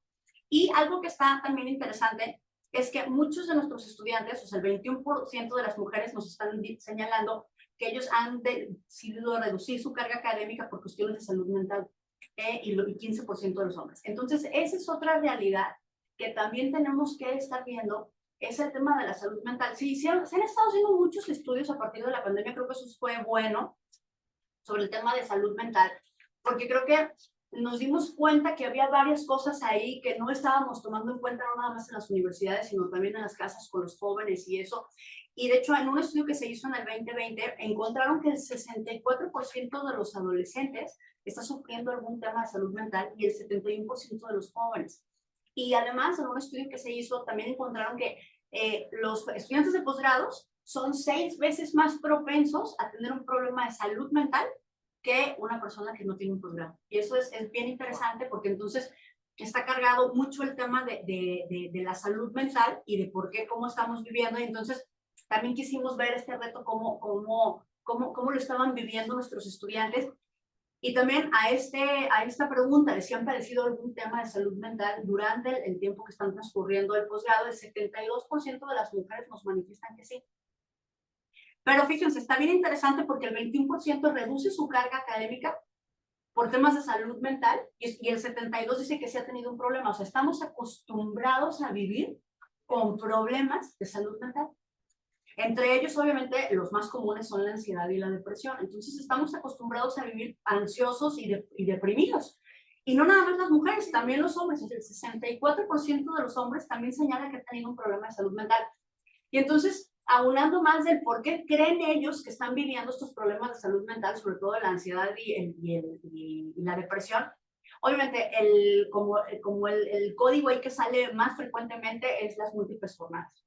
Y algo que está también interesante es que muchos de nuestros estudiantes, o sea, el 21% de las mujeres nos están señalando que ellos han decidido reducir su carga académica por cuestiones de salud mental, y 15% de los hombres. Entonces, esa es otra realidad que también tenemos que estar viendo, es el tema de la salud mental. Sí, se han estado haciendo muchos estudios a partir de la pandemia, creo que eso fue bueno, sobre el tema de salud mental, porque creo que nos dimos cuenta que había varias cosas ahí que no estábamos tomando en cuenta, no nada más en las universidades, sino también en las casas con los jóvenes y eso. Y de hecho, en un estudio que se hizo en el 2020, encontraron que el 64% de los adolescentes está sufriendo algún tema de salud mental y el 71% de los jóvenes. Y además, en un estudio que se hizo, también encontraron que los estudiantes de posgrados son 6 veces más propensos a tener un problema de salud mental que una persona que no tiene un posgrado. Y eso es bien interesante porque entonces está cargado mucho el tema de la salud mental y de por qué, cómo estamos viviendo. Y entonces también quisimos ver este reto, cómo lo estaban viviendo nuestros estudiantes. Y también a esta pregunta de si han padecido algún tema de salud mental durante el tiempo que están transcurriendo el posgrado, el 72% de las mujeres nos manifiestan que sí. Pero fíjense, está bien interesante porque el 21% reduce su carga académica por temas de salud mental y el 72% dice que sí ha tenido un problema. O sea, estamos acostumbrados a vivir con problemas de salud mental. Entre ellos, obviamente, los más comunes son la ansiedad y la depresión. Entonces, estamos acostumbrados a vivir ansiosos y deprimidos. Y no nada más las mujeres, también los hombres. El 64% de los hombres también señala que han tenido un problema de salud mental. Y entonces, aunando más del por qué creen ellos que están viviendo estos problemas de salud mental, sobre todo la ansiedad y la depresión, obviamente como el código ahí que sale más frecuentemente es las múltiples jornadas.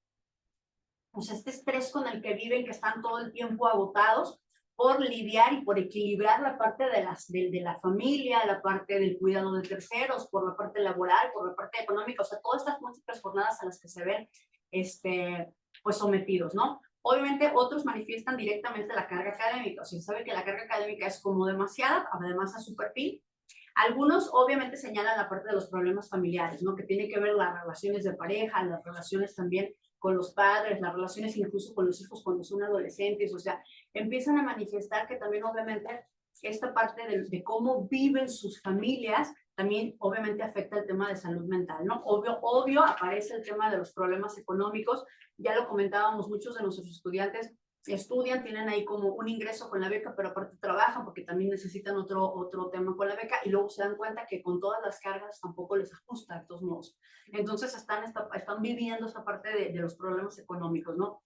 O sea, este estrés con el que viven, que están todo el tiempo agotados por lidiar y por equilibrar la parte de la familia, la parte del cuidado de terceros, por la parte laboral, por la parte económica, o sea, todas estas múltiples jornadas a las que se ven pues sometidos, ¿no? Obviamente otros manifiestan directamente la carga académica, o sea, sabe que la carga académica es como demasiada, además a su perfil. Algunos obviamente señalan la parte de los problemas familiares, ¿no? Que tiene que ver las relaciones de pareja, las relaciones también con los padres, las relaciones incluso con los hijos cuando son adolescentes, o sea, empiezan a manifestar que también obviamente esta parte de cómo viven sus familias también obviamente afecta el tema de salud mental, ¿no? Obvio aparece el tema de los problemas económicos, ya lo comentábamos, muchos de nuestros estudiantes estudian, tienen ahí como un ingreso con la beca, pero aparte trabajan porque también necesitan otro tema con la beca y luego se dan cuenta que con todas las cargas tampoco les ajusta de todos modos. Entonces están viviendo esta parte de los problemas económicos, ¿no?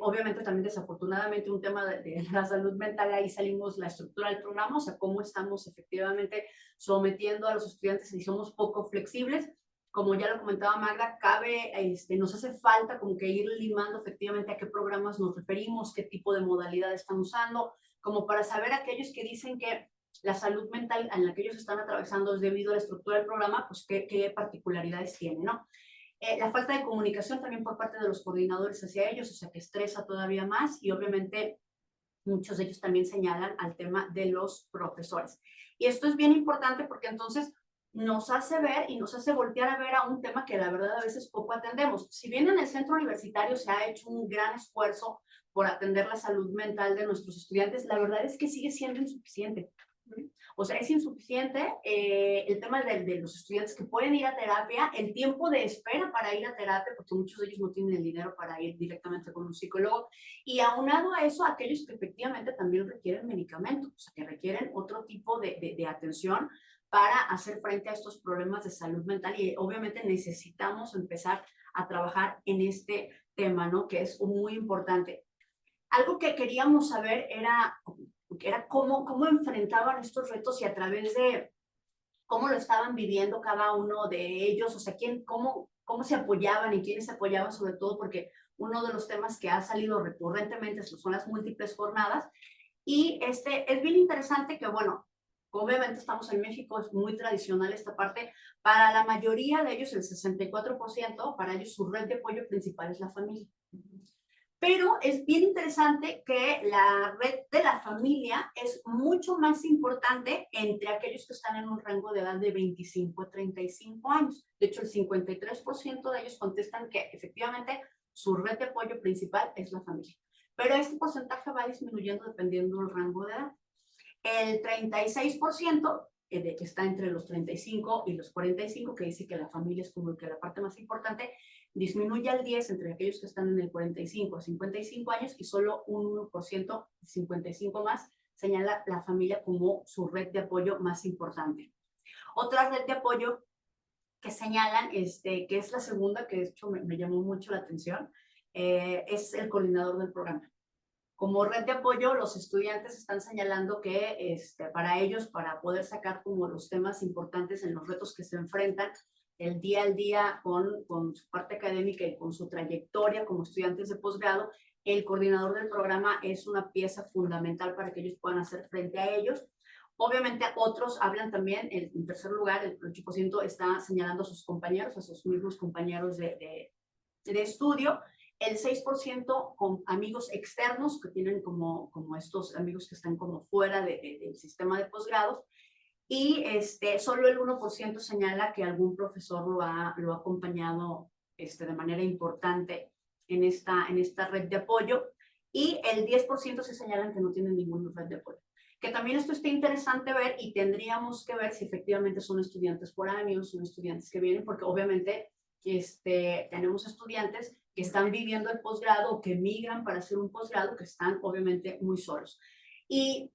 Obviamente también desafortunadamente un tema de la salud mental, ahí salimos la estructura del programa, o sea, cómo estamos efectivamente sometiendo a los estudiantes y somos poco flexibles. Como ya lo comentaba Magda, nos hace falta como que ir limando efectivamente a qué programas nos referimos, qué tipo de modalidad están usando, como para saber aquellos que dicen que la salud mental en la que ellos están atravesando es debido a la estructura del programa, pues qué particularidades tiene, ¿no? La falta de comunicación también por parte de los coordinadores hacia ellos, o sea, que estresa todavía más y obviamente muchos de ellos también señalan al tema de los profesores. Y esto es bien importante porque entonces nos hace ver y nos hace voltear a ver a un tema que la verdad a veces poco atendemos. Si bien en el centro universitario se ha hecho un gran esfuerzo por atender la salud mental de nuestros estudiantes, la verdad es que sigue siendo insuficiente. O sea, es insuficiente el tema de los estudiantes que pueden ir a terapia, el tiempo de espera para ir a terapia, porque muchos de ellos no tienen el dinero para ir directamente con un psicólogo, y aunado a eso, aquellos que efectivamente también requieren medicamentos, o sea, que requieren otro tipo de atención para hacer frente a estos problemas de salud mental, y obviamente necesitamos empezar a trabajar en este tema, ¿no? Que es muy importante. Algo que queríamos saber era cómo enfrentaban estos retos y a través de cómo lo estaban viviendo cada uno de ellos, o sea, cómo se apoyaban y quiénes se apoyaban, sobre todo porque uno de los temas que ha salido recurrentemente son las múltiples jornadas. Y es bien interesante que, bueno, Obviamente estamos en México, es muy tradicional esta parte. Para la mayoría de ellos, el 64%, para ellos su red de apoyo principal es la familia. Pero es bien interesante que la red de la familia es mucho más importante entre aquellos que están en un rango de edad de 25 a 35 años. De hecho, el 53% de ellos contestan que efectivamente su red de apoyo principal es la familia. Pero este porcentaje va disminuyendo dependiendo del rango de edad. El 36% está entre los 35 y los 45, que dice que la familia es como que la parte más importante, disminuye al 10 entre aquellos que están en el 45 a 55 años y solo un 1%, 55 más, señala la familia como su red de apoyo más importante. Otra red de apoyo que señalan, que es la segunda, que de hecho me llamó mucho la atención, es el coordinador del programa. Como red de apoyo, los estudiantes están señalando que para ellos, para poder sacar como los temas importantes en los retos que se enfrentan el día al día con su parte académica y con su trayectoria como estudiantes de posgrado, el coordinador del programa es una pieza fundamental para que ellos puedan hacer frente a ellos. Obviamente otros hablan también, en tercer lugar, el 8% está señalando a sus compañeros, a sus mismos compañeros de estudio. El 6% con amigos externos, que tienen como estos amigos que están como fuera del sistema de posgrados, y solo el 1% señala que algún profesor lo ha acompañado de manera importante en esta red de apoyo, y el 10% se señalan que no tienen ninguna red de apoyo. Que también esto está interesante ver, y tendríamos que ver si efectivamente son estudiantes foráneos, son estudiantes que vienen, porque obviamente tenemos estudiantes que están viviendo el posgrado o que migran para hacer un posgrado, que están obviamente muy solos. Y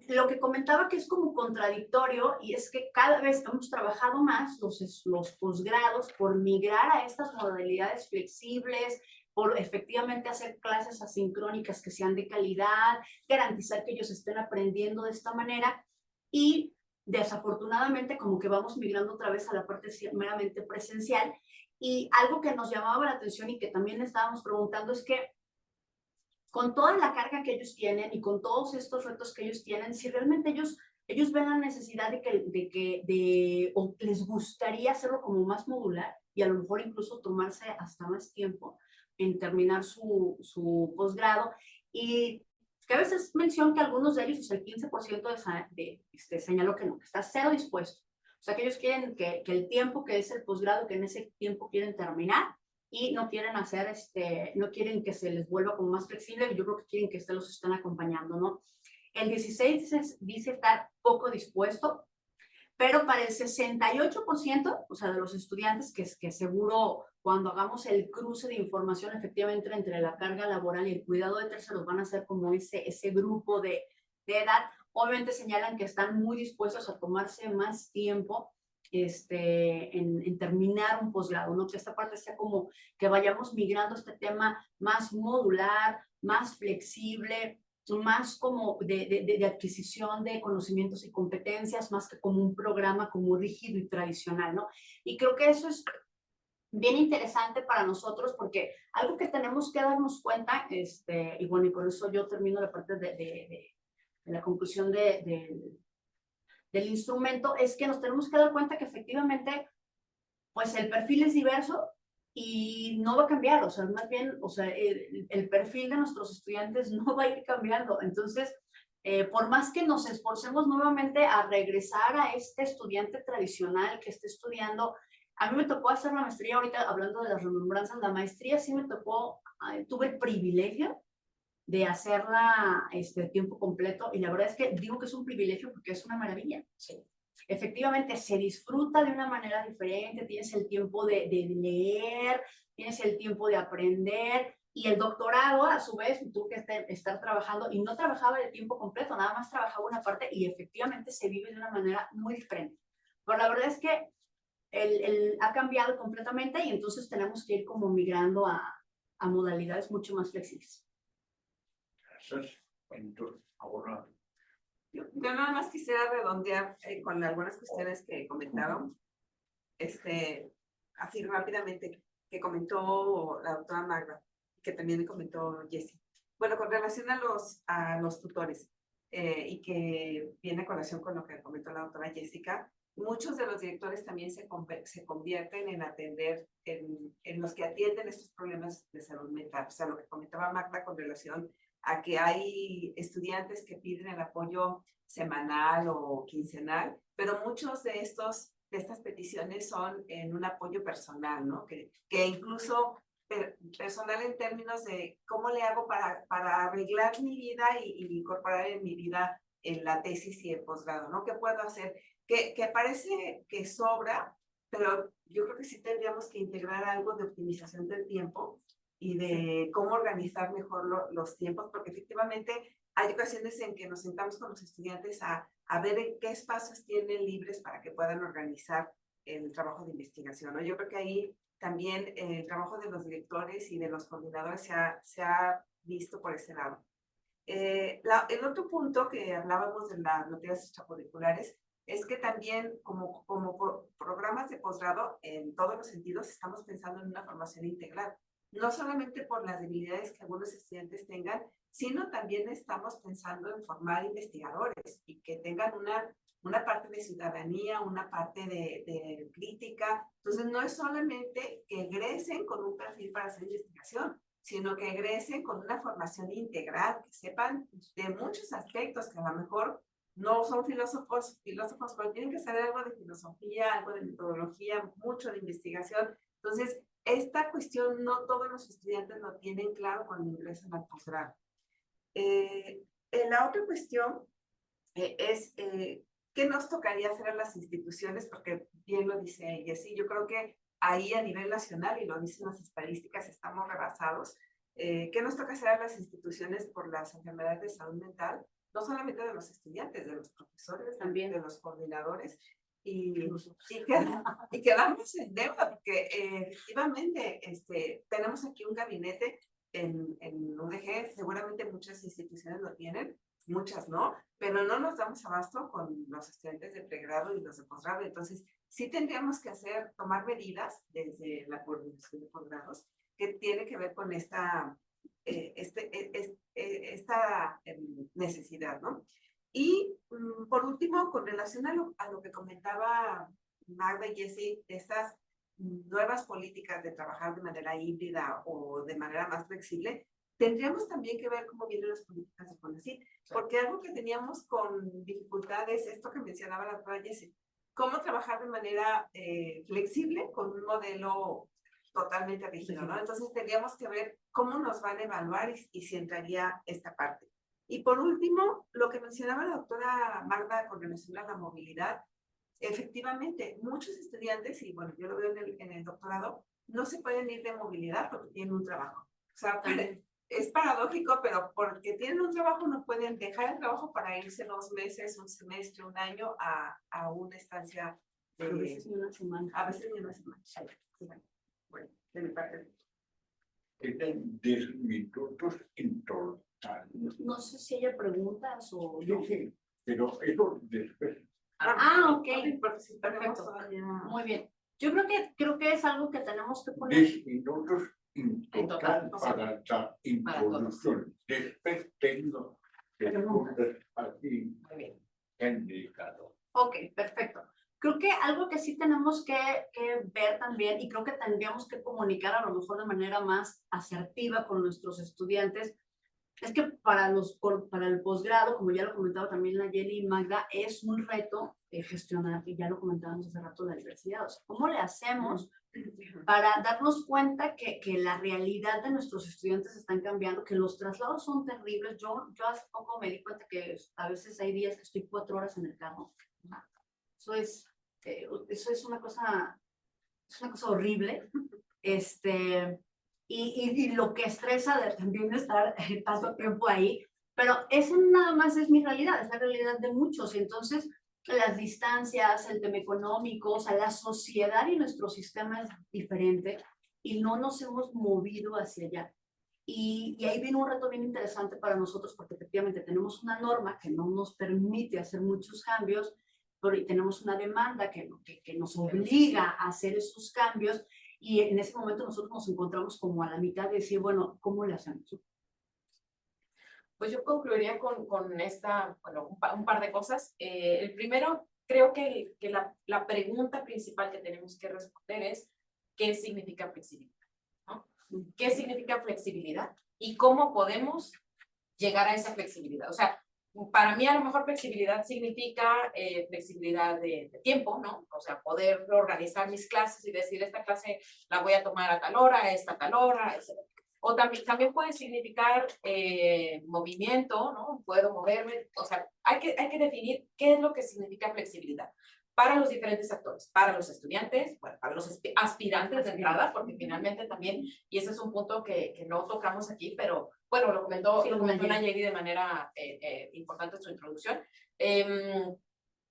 lo que comentaba que es como contradictorio, y es que cada vez hemos trabajado más los posgrados por migrar a estas modalidades flexibles, por efectivamente hacer clases asincrónicas que sean de calidad, garantizar que ellos estén aprendiendo de esta manera, y desafortunadamente como que vamos migrando otra vez a la parte meramente presencial. Y algo que nos llamaba la atención y que también estábamos preguntando es que con toda la carga que ellos tienen y con todos estos retos que ellos tienen, si realmente ellos ven la necesidad o les gustaría hacerlo como más modular y a lo mejor incluso tomarse hasta más tiempo en terminar su posgrado. Y que a veces mencionan que algunos de ellos, o sea, el 15% señaló que no, que está cero dispuesto. O sea, que ellos quieren que el tiempo que es el posgrado, que en ese tiempo quieren terminar, y no quieren hacer, no quieren que se les vuelva como más flexible, yo creo que quieren que los estén acompañando, ¿no? El 16 dice estar poco dispuesto, pero para el 68%, o sea, de los estudiantes que seguro cuando hagamos el cruce de información efectivamente entre la carga laboral y el cuidado de terceros van a ser como ese grupo de edad, obviamente señalan que están muy dispuestos a tomarse más tiempo en terminar un posgrado, ¿no? Que esta parte sea como que vayamos migrando a este tema más modular, más flexible, más como de adquisición de conocimientos y competencias, más que como un programa como rígido y tradicional, ¿no? Y creo que eso es bien interesante para nosotros porque algo que tenemos que darnos cuenta, y bueno, y con eso yo termino la parte de la conclusión del instrumento, es que nos tenemos que dar cuenta que efectivamente, pues el perfil es diverso y no va a cambiar, o sea, más bien, o sea, el perfil de nuestros estudiantes no va a ir cambiando. Entonces, por más que nos esforcemos nuevamente a regresar a este estudiante tradicional que esté estudiando, a mí me tocó hacer la maestría, ahorita hablando de las remembranzas, la maestría sí me tocó, tuve el privilegio de hacerla tiempo completo, y la verdad es que digo que es un privilegio porque es una maravilla. Sí. Efectivamente, se disfruta de una manera diferente, tienes el tiempo de leer, tienes el tiempo de aprender, y el doctorado, a su vez, tuve que estar trabajando, y no trabajaba de tiempo completo, nada más trabajaba una parte, y efectivamente se vive de una manera muy diferente. Pero la verdad es que ha cambiado completamente, y entonces tenemos que ir como migrando a modalidades mucho más flexibles. Gracias. Entonces, ahora, Yo nada más quisiera redondear con algunas cuestiones que comentaron. Así rápidamente, que comentó la doctora Magda, que también comentó Jessie. Bueno, con relación a los tutores. y que viene a colación con lo que comentó la doctora Jessica. Muchos de los directores también se convierten en atender, en los que atienden estos problemas de salud mental. O sea, lo que comentaba Magda con relación a que hay estudiantes que piden el apoyo semanal o quincenal, pero muchos de estas peticiones son en un apoyo personal, ¿no? Que incluso personal en términos de cómo le hago para arreglar mi vida y incorporar en mi vida en la tesis y el posgrado, ¿no? ¿Qué puedo hacer? Que parece que sobra, pero yo creo que sí tendríamos que integrar algo de optimización del tiempo y de cómo organizar mejor los tiempos, porque efectivamente hay ocasiones en que nos sentamos con los estudiantes a ver en qué espacios tienen libres para que puedan organizar el trabajo de investigación, ¿no? Yo creo que ahí también el trabajo de los directores y de los coordinadores se ha visto por ese lado. El otro punto que hablábamos de las materias extracurriculares es que también como programas de posgrado, en todos los sentidos, estamos pensando en una formación integral. No solamente por las debilidades que algunos estudiantes tengan, sino también estamos pensando en formar investigadores y que tengan una parte de ciudadanía, una parte de crítica. Entonces, no es solamente que egresen con un perfil para hacer investigación, sino que egresen con una formación integral, que sepan de muchos aspectos, que a lo mejor no son filósofos, pero tienen que saber algo de filosofía, algo de metodología, mucho de investigación. Entonces, esta cuestión no todos los estudiantes lo tienen claro cuando ingresan al posgrado. La otra cuestión es qué nos tocaría hacer a las instituciones, porque bien lo dice Jessy, yo creo que ahí a nivel nacional, y lo dicen las estadísticas, estamos rebasados. ¿Qué nos toca hacer a las instituciones por las enfermedades de salud mental? No solamente de los estudiantes, de los profesores, también de los coordinadores, y quedamos en deuda, porque efectivamente tenemos aquí un gabinete en UDG, seguramente muchas instituciones lo tienen, muchas no, pero no nos damos abasto con los estudiantes de pregrado y los de posgrado. Entonces, sí tendríamos que tomar medidas desde la coordinación de posgrados que tiene que ver con esta necesidad, ¿no? Y por último, con relación a lo que comentaba Magda y Jessy, estas nuevas políticas de trabajar de manera híbrida o de manera más flexible, tendríamos también que ver cómo vienen las políticas de CONACYT, porque algo que teníamos con dificultades, esto que mencionaba la doctora Jessy, cómo trabajar de manera flexible con un modelo totalmente rígido, ¿no? Entonces tendríamos que ver cómo nos van a evaluar y si entraría esta parte. Y por último, lo que mencionaba la doctora Magda con relación a la movilidad, efectivamente, muchos estudiantes, y bueno, yo lo veo en el doctorado, no se pueden ir de movilidad porque tienen un trabajo. O sea, es paradójico, pero porque tienen un trabajo no pueden dejar el trabajo para irse 2 meses, un semestre, un año a una estancia A veces ni una semana. A veces ni una semana. Bueno, de mi parte. Tienen 10 minutos en total. No sé si haya preguntas o... Sí, sí, pero eso después. Ok, perfecto. Muy bien. Yo creo que es algo que tenemos que poner. 10 minutos en En total total, o sea, para la introducción. Después tengo preguntas así Muy bien. indicado. Ok, perfecto. Creo que algo que sí tenemos que ver también, y creo que tendríamos que comunicar a lo mejor de manera más asertiva con nuestros estudiantes, es que para el posgrado, como ya lo comentaba también Nayeli y Magda, es un reto gestionar, y ya lo comentábamos hace rato, la diversidad. O sea, ¿cómo le hacemos para darnos cuenta que la realidad de nuestros estudiantes están cambiando, que los traslados son terribles? Yo hace poco me di cuenta que a veces hay días que estoy 4 horas en el carro. Eso es una cosa horrible. Y lo que estresa también de estar tanto tiempo ahí, pero eso nada más es mi realidad, es la realidad de muchos. Y entonces las distancias, el tema económico, o sea, la sociedad y nuestro sistema es diferente y no nos hemos movido hacia allá. Y ahí viene un reto bien interesante para nosotros, porque efectivamente tenemos una norma que no nos permite hacer muchos cambios, pero tenemos una demanda que nos obliga a hacer esos cambios, y en ese momento nosotros nos encontramos como a la mitad de decir, bueno, ¿cómo le hacemos? Pues yo concluiría con esta, bueno, un par de cosas. El primero, creo que la pregunta principal que tenemos que responder es, ¿qué significa flexibilidad? ¿No? ¿Qué significa flexibilidad? ¿Y cómo podemos llegar a esa flexibilidad? O sea, para mí a lo mejor flexibilidad significa flexibilidad de tiempo, ¿no? O sea, poder organizar mis clases y decir, esta clase la voy a tomar a tal hora, esta a tal hora, etc. O también puede significar movimiento, ¿no? Puedo moverme. O sea, hay que definir qué es lo que significa flexibilidad para los diferentes actores, para los estudiantes, bueno, para los aspirantes de entrada, porque finalmente también, y ese es un punto que no tocamos aquí, pero bueno, lo comentó Nayeli de manera importante en su introducción.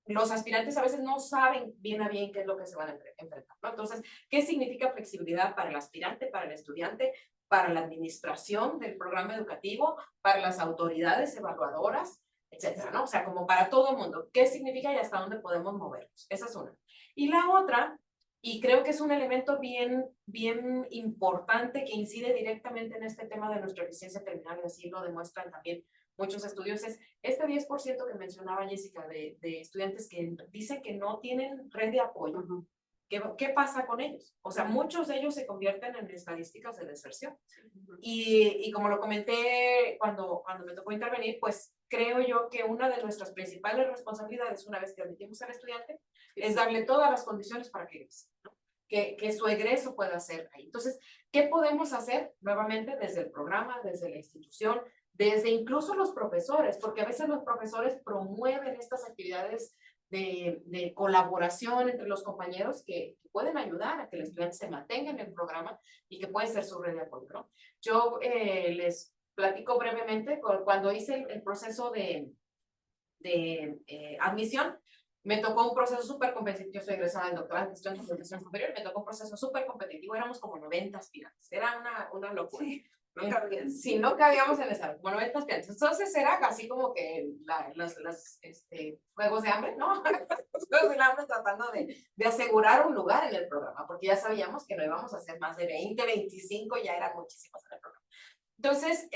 Los aspirantes a veces no saben bien a bien qué es lo que se van a enfrentar, ¿no? Entonces, ¿qué significa flexibilidad para el aspirante, para el estudiante, para la administración del programa educativo, para las autoridades evaluadoras, etcétera, ¿no? O sea, como para todo el mundo, ¿qué significa y hasta dónde podemos movernos? Esa es una. Y la otra, y creo que es un elemento bien importante que incide directamente en este tema de nuestra eficiencia terminal, y así lo demuestran también muchos estudios, es este 10% que mencionaba Jessica de estudiantes que dicen que no tienen red de apoyo. ¿Qué pasa con ellos? O sea, muchos de ellos se convierten en estadísticas de deserción. Y como lo comenté cuando me tocó intervenir, pues creo yo que una de nuestras principales responsabilidades, una vez que admitimos al estudiante, es darle todas las condiciones para que egrese, ¿no? Que su egreso pueda ser ahí. Entonces, ¿qué podemos hacer? Nuevamente, desde el programa, desde la institución, desde incluso los profesores, porque a veces los profesores promueven estas actividades de colaboración entre los compañeros que pueden ayudar a que el estudiante se mantenga en el programa y que puede ser su red de apoyo, ¿no? Yo les platico brevemente, cuando hice el proceso de admisión, me tocó un proceso súper competitivo. Yo soy egresada del doctorado en gestión de educación superior, me tocó un proceso súper competitivo, éramos como 90 aspirantes, era una locura. Sí. Si no cabíamos en el salón, como 90 aspirantes. Entonces era así como que los juegos de hambre, ¿no? Los juegos de hambre tratando de asegurar un lugar en el programa, porque ya sabíamos que no íbamos a hacer más de 20, 25, ya eran muchísimos en el programa. Entonces,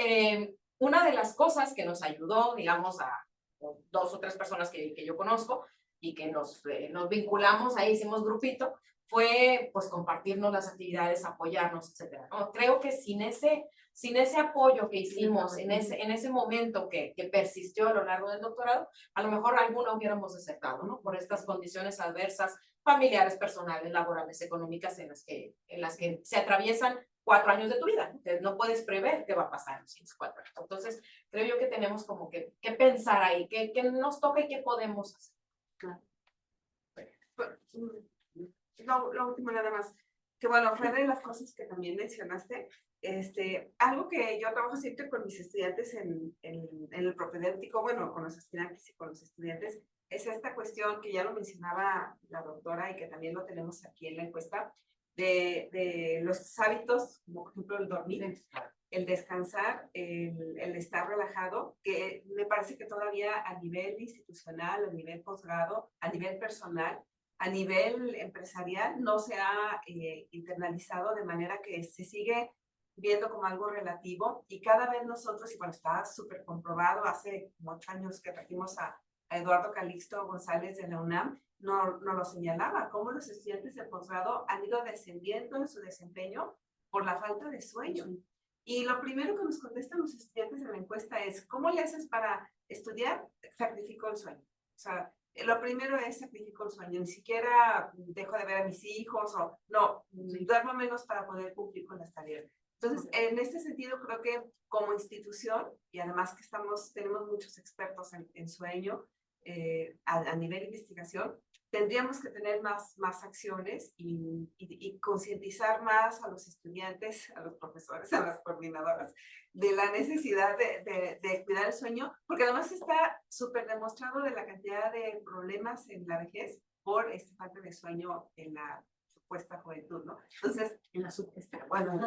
una de las cosas que nos ayudó, digamos, a 2 o 3 personas que yo conozco y que nos vinculamos, ahí hicimos grupito, fue pues compartirnos las actividades, apoyarnos, etcétera, ¿no? Creo que sin ese apoyo que hicimos en ese momento que persistió a lo largo del doctorado, a lo mejor alguna hubiéramos desertado, ¿no? Por estas condiciones adversas, familiares, personales, laborales, económicas, en las que se atraviesan 4 años de tu vida. Entonces, no puedes prever qué va a pasar en los siguientes 4 años. Entonces, creo yo que tenemos como que pensar ahí, qué nos toca y qué podemos hacer. Claro. Lo último nada más, que bueno, fue de las cosas que también mencionaste, algo que yo trabajo siempre con mis estudiantes en el propedéutico, bueno, con los aspirantes y con los estudiantes, es esta cuestión que ya lo mencionaba la doctora y que también lo tenemos aquí en la encuesta, de los hábitos, como por ejemplo el dormir, el descansar, el estar relajado, que me parece que todavía a nivel institucional, a nivel posgrado, a nivel personal, a nivel empresarial no se ha internalizado, de manera que se sigue viendo como algo relativo, y cada vez nosotros, y bueno, está súper comprobado, hace como 8 años que trajimos a Eduardo Calixto González de la UNAM, no lo señalaba, cómo los estudiantes de posgrado han ido descendiendo en su desempeño por la falta de sueño. Y lo primero que nos contestan los estudiantes en la encuesta es, ¿cómo le haces para estudiar? Sacrifico el sueño. O sea, lo primero es sacrifico el sueño, ni siquiera dejo de ver a mis hijos o no, duermo menos para poder cumplir con las tareas. Entonces, en este sentido, creo que como institución, y además que tenemos muchos expertos en sueño a nivel de investigación, tendríamos que tener más acciones y concientizar más a los estudiantes, a los profesores, a las coordinadoras, de la necesidad de cuidar el sueño, porque además está súper demostrado de la cantidad de problemas en la vejez por esta falta de sueño en la supuesta juventud, ¿no? Entonces, En la supuesta. bueno,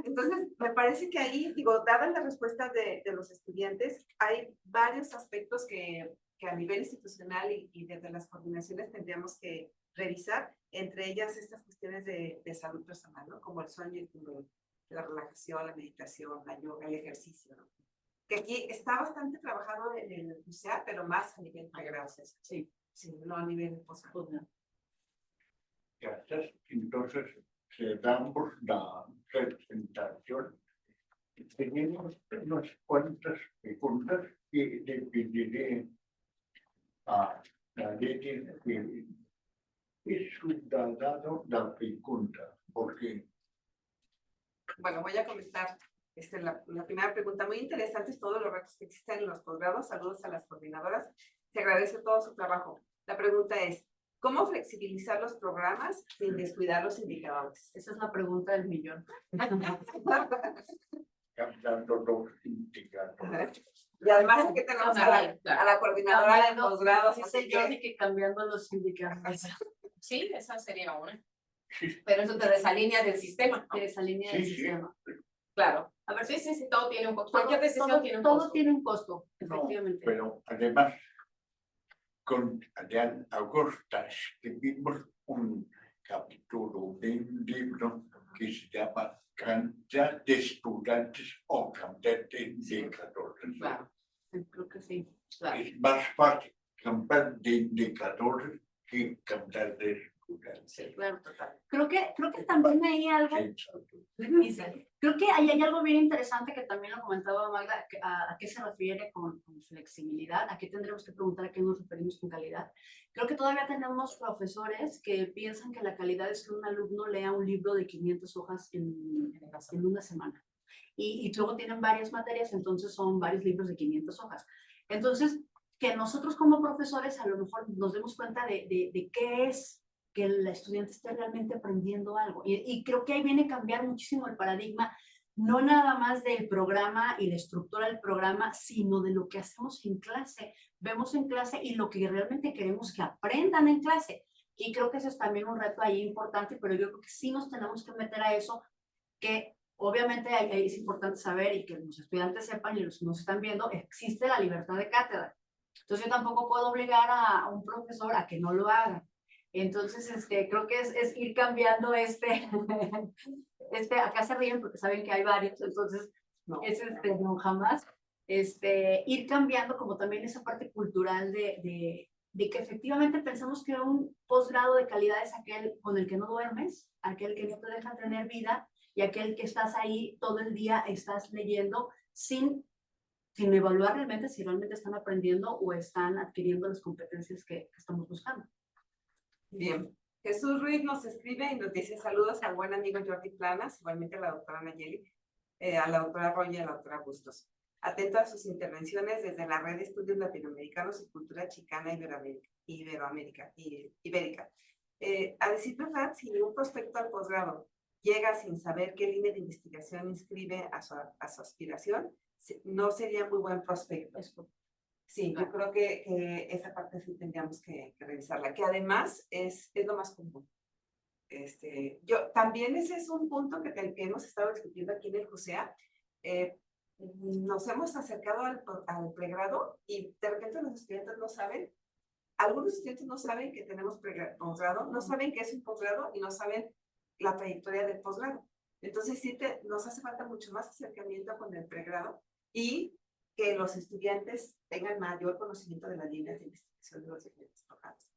entonces me parece que ahí, digo, dadas las respuestas de los estudiantes, hay varios aspectos que a nivel institucional y desde las coordinaciones tendríamos que revisar, entre ellas estas cuestiones de salud personal, ¿no? Como el sueño, la relajación, la meditación, la yoga, el ejercicio, ¿no? que aquí está bastante trabajado en el UCEA, pero más a nivel pregrado. Sí. Sí, no a nivel posgrado. Entonces, se damos la presentación. Tenemos unas cuantas preguntas que le pediré a la ley que es dado la pregunta, porque Bueno, voy a comentar la primera pregunta. Muy interesantes todos los retos que existen en los posgrados. Saludos a las coordinadoras. Se agradece todo su trabajo. La pregunta es, ¿cómo flexibilizar los programas sin descuidar los indicadores? Esa es la pregunta del millón. cambiando los indicadores. Y además aquí tenemos a la coordinadora de posgrados. Dice así que- Jordi que cambiando los indicadores. Sí, esa sería una. Sí, Pero eso te desalinea del sistema, ¿no? De esa línea del Sí, sí. sistema. Claro. A ver, sí, todo tiene un costo. Cualquier decisión todo, tiene un todo costo. tiene un costo, no, efectivamente. pero además, con Adrián Augusta escribimos un capítulo de un libro que se llama Cantidad de estudiantes o cantidad de indicadores. Claro, Creo que sí. claro. Es más fácil cambiar de indicadores que cambiar de estudiantes. Sí, Claro. total. Creo que también hay algo, Exacto. creo que hay algo bien interesante que también lo comentaba Magda, a qué se refiere con flexibilidad, a qué tendremos que preguntar, a qué nos referimos con calidad. Creo que todavía tenemos profesores que piensan que la calidad es que un alumno lea un libro de 500 hojas en una semana. Y luego tienen varias materias, entonces son varios libros de 500 hojas. Entonces, que nosotros como profesores a lo mejor nos demos cuenta de qué es que el estudiante esté realmente aprendiendo algo. Y creo que ahí viene a cambiar muchísimo el paradigma, no nada más del programa y la estructura del programa, sino de lo que hacemos en clase. Vemos en clase y lo que realmente queremos que aprendan en clase. Y creo que ese es también un reto ahí importante, pero yo creo que sí nos tenemos que meter a eso, que obviamente es importante saber y que los estudiantes sepan y los que nos están viendo, existe la libertad de cátedra. Entonces yo tampoco puedo obligar a un profesor a que no lo haga. Entonces, creo que es ir cambiando acá se ríen porque saben que hay varios, entonces, No. no jamás, ir cambiando como también esa parte cultural de que efectivamente pensamos que un posgrado de calidad es aquel con el que no duermes, aquel que no te deja tener vida y aquel que estás ahí todo el día, estás leyendo sin evaluar realmente si realmente están aprendiendo o están adquiriendo las competencias que estamos buscando. Bien. Jesús Ruiz nos escribe y nos dice saludos al buen amigo Jordi Planas, igualmente a la doctora Nayeli, a la doctora Roya y a la doctora Bustos. Atento a sus intervenciones desde la Red de Estudios Latinoamericanos y Cultura Chicana Ibérica. A decir verdad, si un prospecto al posgrado llega sin saber qué línea de investigación inscribe a su aspiración, no sería muy buen prospecto. Sí, yo creo que esa parte sí tendríamos que revisarla, que además es lo más común. También ese es un punto que hemos estado discutiendo aquí en el CUSEA. Nos hemos acercado al pregrado y de repente los estudiantes no saben, algunos estudiantes no saben que tenemos posgrado, no saben que es un posgrado y no saben la trayectoria del posgrado. Entonces sí nos hace falta mucho más acercamiento con el pregrado y que los estudiantes tengan mayor conocimiento de las líneas de investigación de los diferentes programas.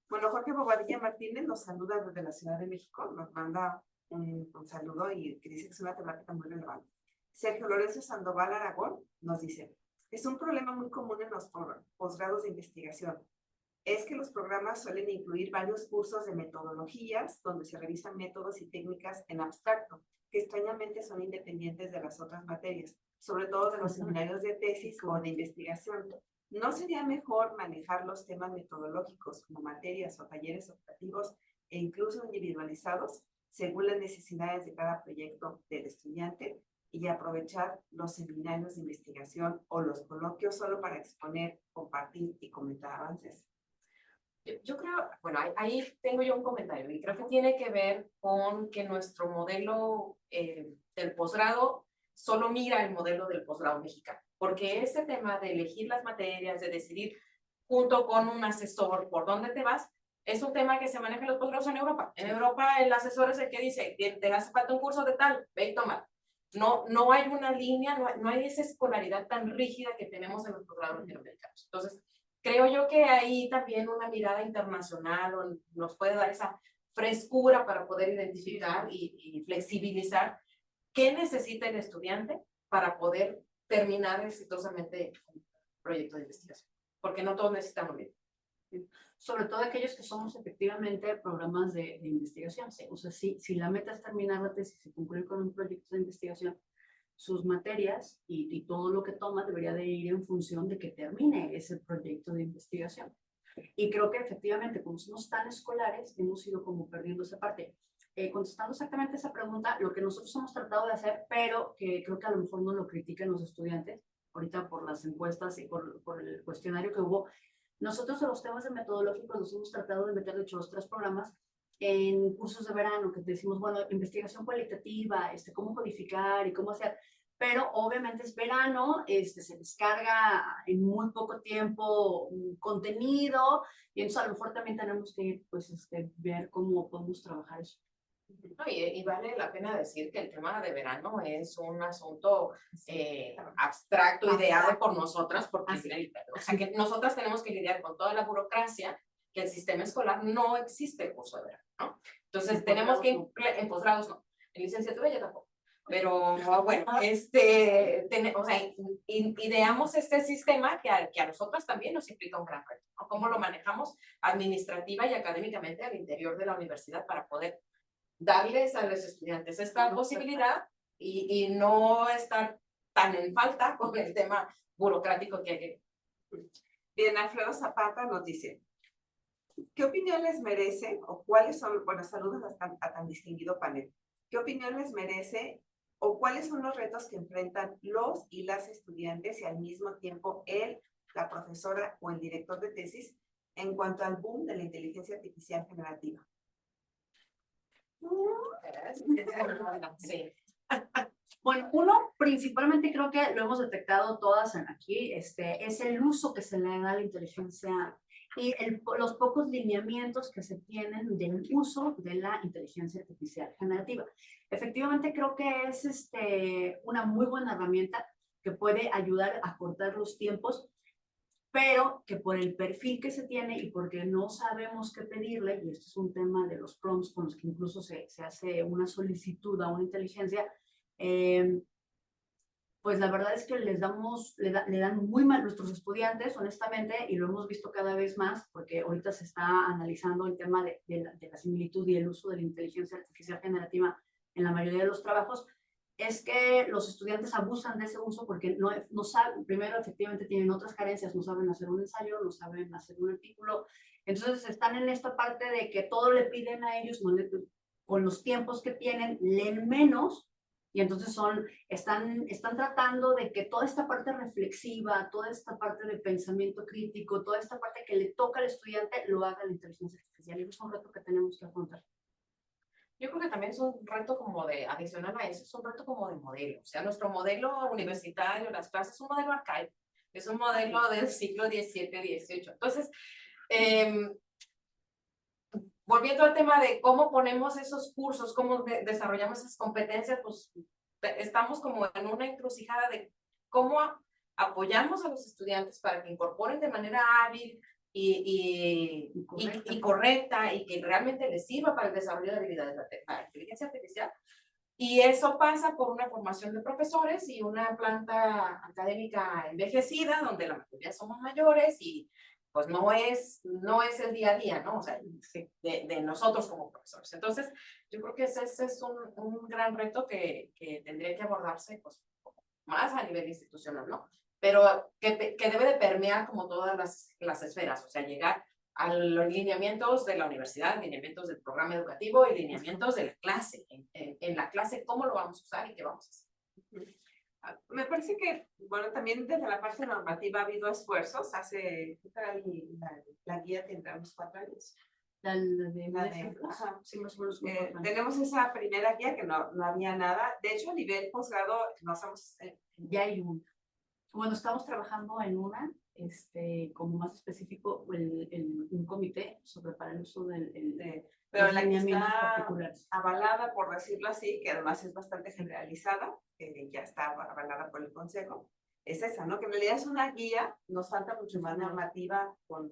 Bueno, Jorge Bobadilla Martínez nos saluda desde la Ciudad de México, nos manda un saludo y que dice que es una temática muy relevante. Sergio Lorenzo Sandoval Aragón nos dice, es un problema muy común en los posgrados de investigación. Es que los programas suelen incluir varios cursos de metodologías donde se revisan métodos y técnicas en abstracto, que extrañamente son independientes de las otras materias, sobre todo de los seminarios de tesis o de investigación. ¿No sería mejor manejar los temas metodológicos como materias o talleres optativos e incluso individualizados según las necesidades de cada proyecto del estudiante y aprovechar los seminarios de investigación o los coloquios solo para exponer, compartir y comentar avances? Yo creo, bueno, ahí tengo yo un comentario y creo que tiene que ver con que nuestro modelo del posgrado solo mira el modelo del posgrado mexicano, porque ese tema de elegir las materias, de decidir junto con un asesor por dónde te vas, es un tema que se maneja en los posgrados en Europa. En Europa el asesor es el que dice, te hace falta un curso de tal, ve y toma. no hay una línea, no hay esa escolaridad tan rígida que tenemos en los posgrados latinoamericanos. Entonces, creo yo que ahí también una mirada internacional nos puede dar esa frescura para poder identificar y flexibilizar qué necesita el estudiante para poder terminar exitosamente un proyecto de investigación, porque no todos necesitan lo mismo. Sobre todo aquellos que somos efectivamente programas de investigación. ¿Sí? O sea, si la meta es terminar la tesis y cumplir con un proyecto de investigación, sus materias y todo lo que toma debería de ir en función de que termine ese proyecto de investigación. Y creo que efectivamente, como somos tan escolares, hemos ido como perdiendo esa parte. Contestando exactamente esa pregunta, lo que nosotros hemos tratado de hacer, pero que creo que a lo mejor no lo critican los estudiantes, ahorita por las encuestas y por el cuestionario que hubo, nosotros en los temas de metodológicos nos hemos tratado de meter, de hecho, los 3 programas en cursos de verano, que decimos, bueno, investigación cualitativa, cómo codificar y cómo hacer, pero obviamente es verano, se descarga en muy poco tiempo un contenido, y entonces a lo mejor también tenemos que, pues, ver cómo podemos trabajar eso. No, y vale la pena decir que el tema de verano es un asunto abstracto, ideado por nosotras, porque o sea, que nosotras tenemos que lidiar con toda la burocracia, que el sistema escolar no existe el curso de verano, ¿no? Entonces tenemos que, en posgrados no, en licenciatura ya tampoco, pero bueno, o sea, ideamos este sistema que a nosotras también nos implica un gran reto, ¿no? Cómo lo manejamos administrativa y académicamente al interior de la universidad para poder darles a los estudiantes esta posibilidad y no estar tan en falta con el tema burocrático que hay que... Bien, Alfredo Zapata nos dice, ¿qué opinión les merece o cuáles son, bueno, saludos a tan distinguido panel, ¿qué opinión les merece o cuáles son los retos que enfrentan los y las estudiantes y al mismo tiempo la profesora o el director de tesis en cuanto al boom de la inteligencia artificial generativa? Sí. Bueno, uno, principalmente creo que lo hemos detectado todas aquí, es el uso que se le da a la inteligencia y los pocos lineamientos que se tienen del uso de la inteligencia artificial generativa. Efectivamente, creo que es una muy buena herramienta que puede ayudar a cortar los tiempos, pero que por el perfil que se tiene y porque no sabemos qué pedirle, y esto es un tema de los prompts con los que incluso se hace una solicitud a una inteligencia, pues la verdad es que le dan muy mal nuestros estudiantes, honestamente, y lo hemos visto cada vez más, porque ahorita se está analizando el tema de la similitud y el uso de la inteligencia artificial generativa en la mayoría de los trabajos, es que los estudiantes abusan de ese uso porque no saben, primero efectivamente tienen otras carencias, no saben hacer un ensayo, no saben hacer un artículo, entonces están en esta parte de que todo le piden a ellos, con los tiempos que tienen, leen menos, y entonces están tratando de que toda esta parte reflexiva, toda esta parte de pensamiento crítico, toda esta parte que le toca al estudiante, lo haga la inteligencia artificial, y eso es un reto que tenemos que afrontar. Yo creo que también es un reto como de, adicional a eso, es un reto como de modelo. O sea, nuestro modelo universitario, las clases, es un modelo arcaico, es un modelo del siglo XVII, XVIII. Entonces, volviendo al tema de cómo ponemos esos cursos, cómo desarrollamos esas competencias, pues estamos como en una encrucijada de cómo apoyamos a los estudiantes para que incorporen de manera hábil y correcta y que realmente les sirva para el desarrollo de habilidades de la inteligencia artificial. Y eso pasa por una formación de profesores y una planta académica envejecida, donde la mayoría somos mayores y pues no es el día a día, ¿no? O sea, de nosotros como profesores. Entonces, yo creo que ese es un gran reto que tendría que abordarse pues, más a nivel institucional, ¿no? Pero que debe de permear como todas las esferas, o sea, llegar a los lineamientos de la universidad, lineamientos del programa educativo y lineamientos de la clase. En la clase, ¿cómo lo vamos a usar y qué vamos a hacer? Me parece que, bueno, también desde la parte normativa ha habido esfuerzos. La guía tendrá unos 4 años. Ajá, sí, más o menos. Tenemos esa primera guía que no había nada. De hecho, a nivel posgrado, ya hay una. Bueno, estamos trabajando en una como más específico, un comité sobre para el uso del Pero los la que lineamientos está particulares. avalada, por decirlo así, que además es bastante generalizada, que ya está avalada por el Consejo, es esa, ¿no? Que en realidad es una guía, nos falta mucho más normativa con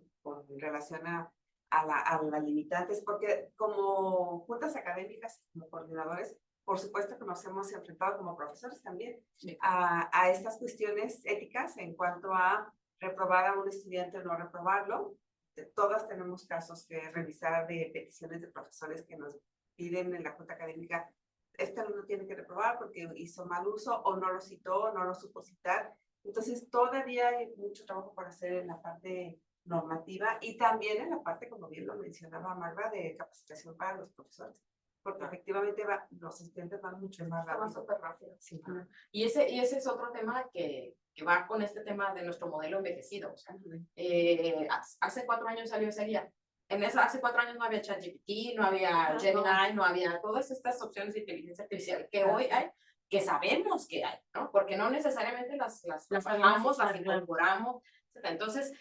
relación a las limitantes, porque como juntas académicas, como coordinadores, por supuesto que nos hemos enfrentado como profesores también a estas cuestiones éticas en cuanto a reprobar a un estudiante o no reprobarlo. Todas tenemos casos que revisar de peticiones de profesores que nos piden en la junta académica, este alumno tiene que reprobar porque hizo mal uso o no lo citó, no lo supo citar. Entonces todavía hay mucho trabajo por hacer en la parte normativa y también en la parte, como bien lo mencionaba Magda, de capacitación para los profesores. Porque efectivamente los estudiantes van mucho más Está rápido. súper rápido. Sí. Y ese es otro tema que va con este tema de nuestro modelo envejecido. O sea, hace 4 años salió esa guía. Hace 4 años no había ChatGPT, no había Gemini, no había todas estas opciones de inteligencia artificial que hoy hay, que sabemos que hay, ¿no? Porque no necesariamente las trabajamos, las incorporamos, etc. Entonces,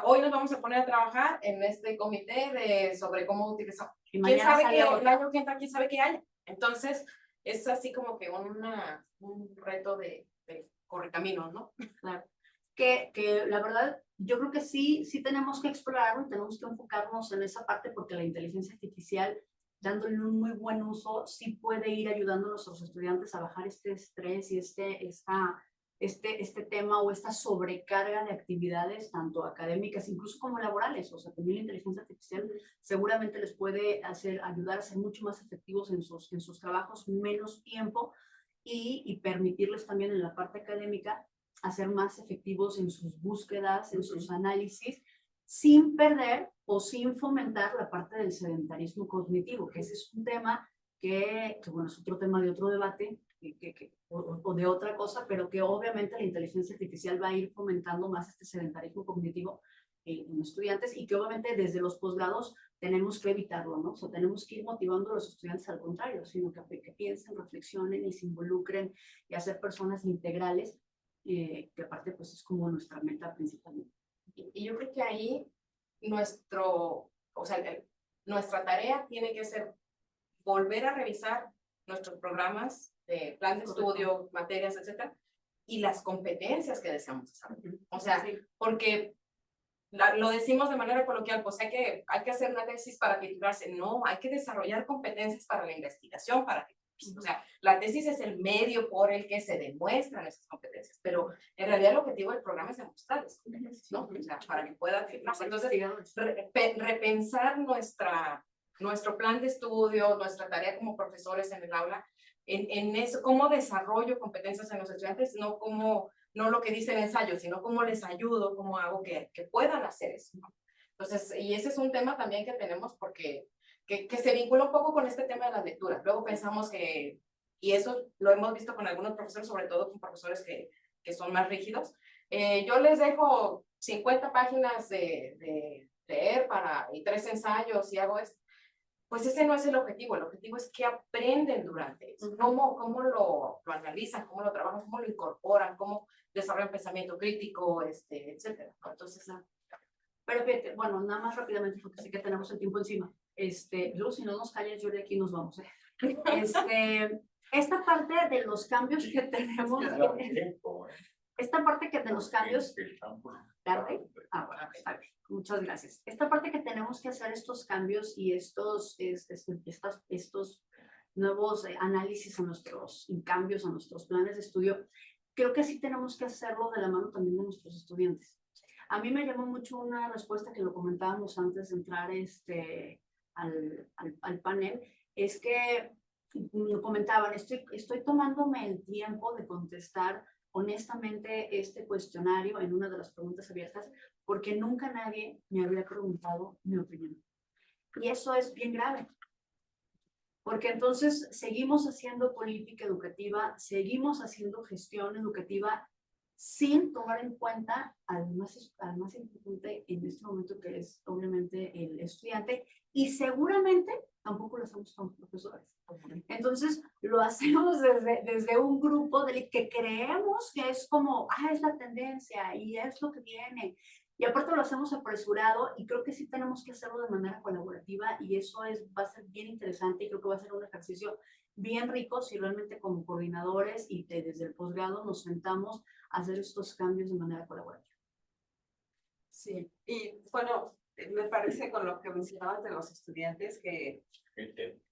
hoy nos vamos a poner a trabajar en este comité sobre cómo utilizar. ¿Quién sabe qué el año que entra, quién sabe qué haya? Entonces, es así como que un reto de correcaminos, ¿no? Claro. Que la verdad, yo creo que sí tenemos que explorarlo, tenemos que enfocarnos en esa parte porque la inteligencia artificial, dándole un muy buen uso, sí puede ir ayudando a nuestros estudiantes a bajar este estrés y este tema o esta sobrecarga de actividades, tanto académicas, incluso como laborales. O sea, también la inteligencia artificial seguramente les puede ayudar a ser mucho más efectivos en sus trabajos, menos tiempo y permitirles también en la parte académica a ser más efectivos en sus búsquedas, en sus análisis, sin perder o sin fomentar la parte del sedentarismo cognitivo, que ese es un tema que bueno, es otro tema de otro debate o de otra cosa, pero que obviamente la inteligencia artificial va a ir fomentando más este sedentarismo cognitivo en los estudiantes y que obviamente desde los posgrados tenemos que evitarlo, ¿no? O sea, tenemos que ir motivando a los estudiantes al contrario, sino que piensen, reflexionen y se involucren y hacer personas integrales, que aparte pues es como nuestra meta principalmente. Y yo creo que ahí nuestra tarea tiene que ser volver a revisar nuestros programas de plan de estudio, materias, etcétera, y las competencias que deseamos desarrollar. O sea, porque lo decimos de manera coloquial, pues hay que hacer una tesis para titularse. No, hay que desarrollar competencias para la investigación, o sea, la tesis es el medio por el que se demuestran esas competencias, pero en realidad el objetivo del programa es demostrar esas competencias, ¿no? O sea, para que puedan firmarse. Entonces, repensar nuestro plan de estudio, nuestra tarea como profesores en el aula, en eso, cómo desarrollo competencias en los estudiantes, no lo que dice el ensayo, sino cómo les ayudo, cómo hago que puedan hacer eso, ¿no? Entonces, y ese es un tema también que tenemos porque que se vincula un poco con este tema de las lecturas. Luego pensamos y eso lo hemos visto con algunos profesores, sobre todo con profesores que son más rígidos, yo les dejo 50 páginas de leer y 3 ensayos y hago esto. Pues ese no es el objetivo es que aprenden durante eso, cómo lo analizan, cómo lo trabajan, cómo lo incorporan, cómo desarrollan pensamiento crítico, etcétera. Entonces, pero fíjate, bueno, nada más rápidamente porque sé que tenemos el tiempo encima. Luego si no nos callas, yo de aquí nos vamos. Esta parte de los cambios que tenemos, esta parte que de los cambios, ¿tarde? Bueno, está bien. Muchas gracias. Esta parte que tenemos que hacer estos cambios y estos nuevos análisis y cambios a nuestros planes de estudio, creo que sí tenemos que hacerlo de la mano también de nuestros estudiantes. A mí me llamó mucho una respuesta que lo comentábamos antes de entrar al panel, es que comentaban, estoy tomándome el tiempo de contestar honestamente este cuestionario en una de las preguntas abiertas porque nunca nadie me había preguntado mi opinión. Y eso es bien grave. Porque entonces seguimos haciendo política educativa, seguimos haciendo gestión educativa sin tomar en cuenta al más importante en este momento, que es obviamente el estudiante, y seguramente tampoco lo hacemos con profesores. Entonces, lo hacemos desde un grupo del que creemos que es como, es la tendencia y es lo que viene. Y aparte lo hacemos apresurado y creo que sí tenemos que hacerlo de manera colaborativa y eso va a ser bien interesante y creo que va a ser un ejercicio bien rico si realmente como coordinadores y desde el posgrado nos sentamos a hacer estos cambios de manera colaborativa. Sí, y bueno, me parece con lo que mencionabas de los estudiantes que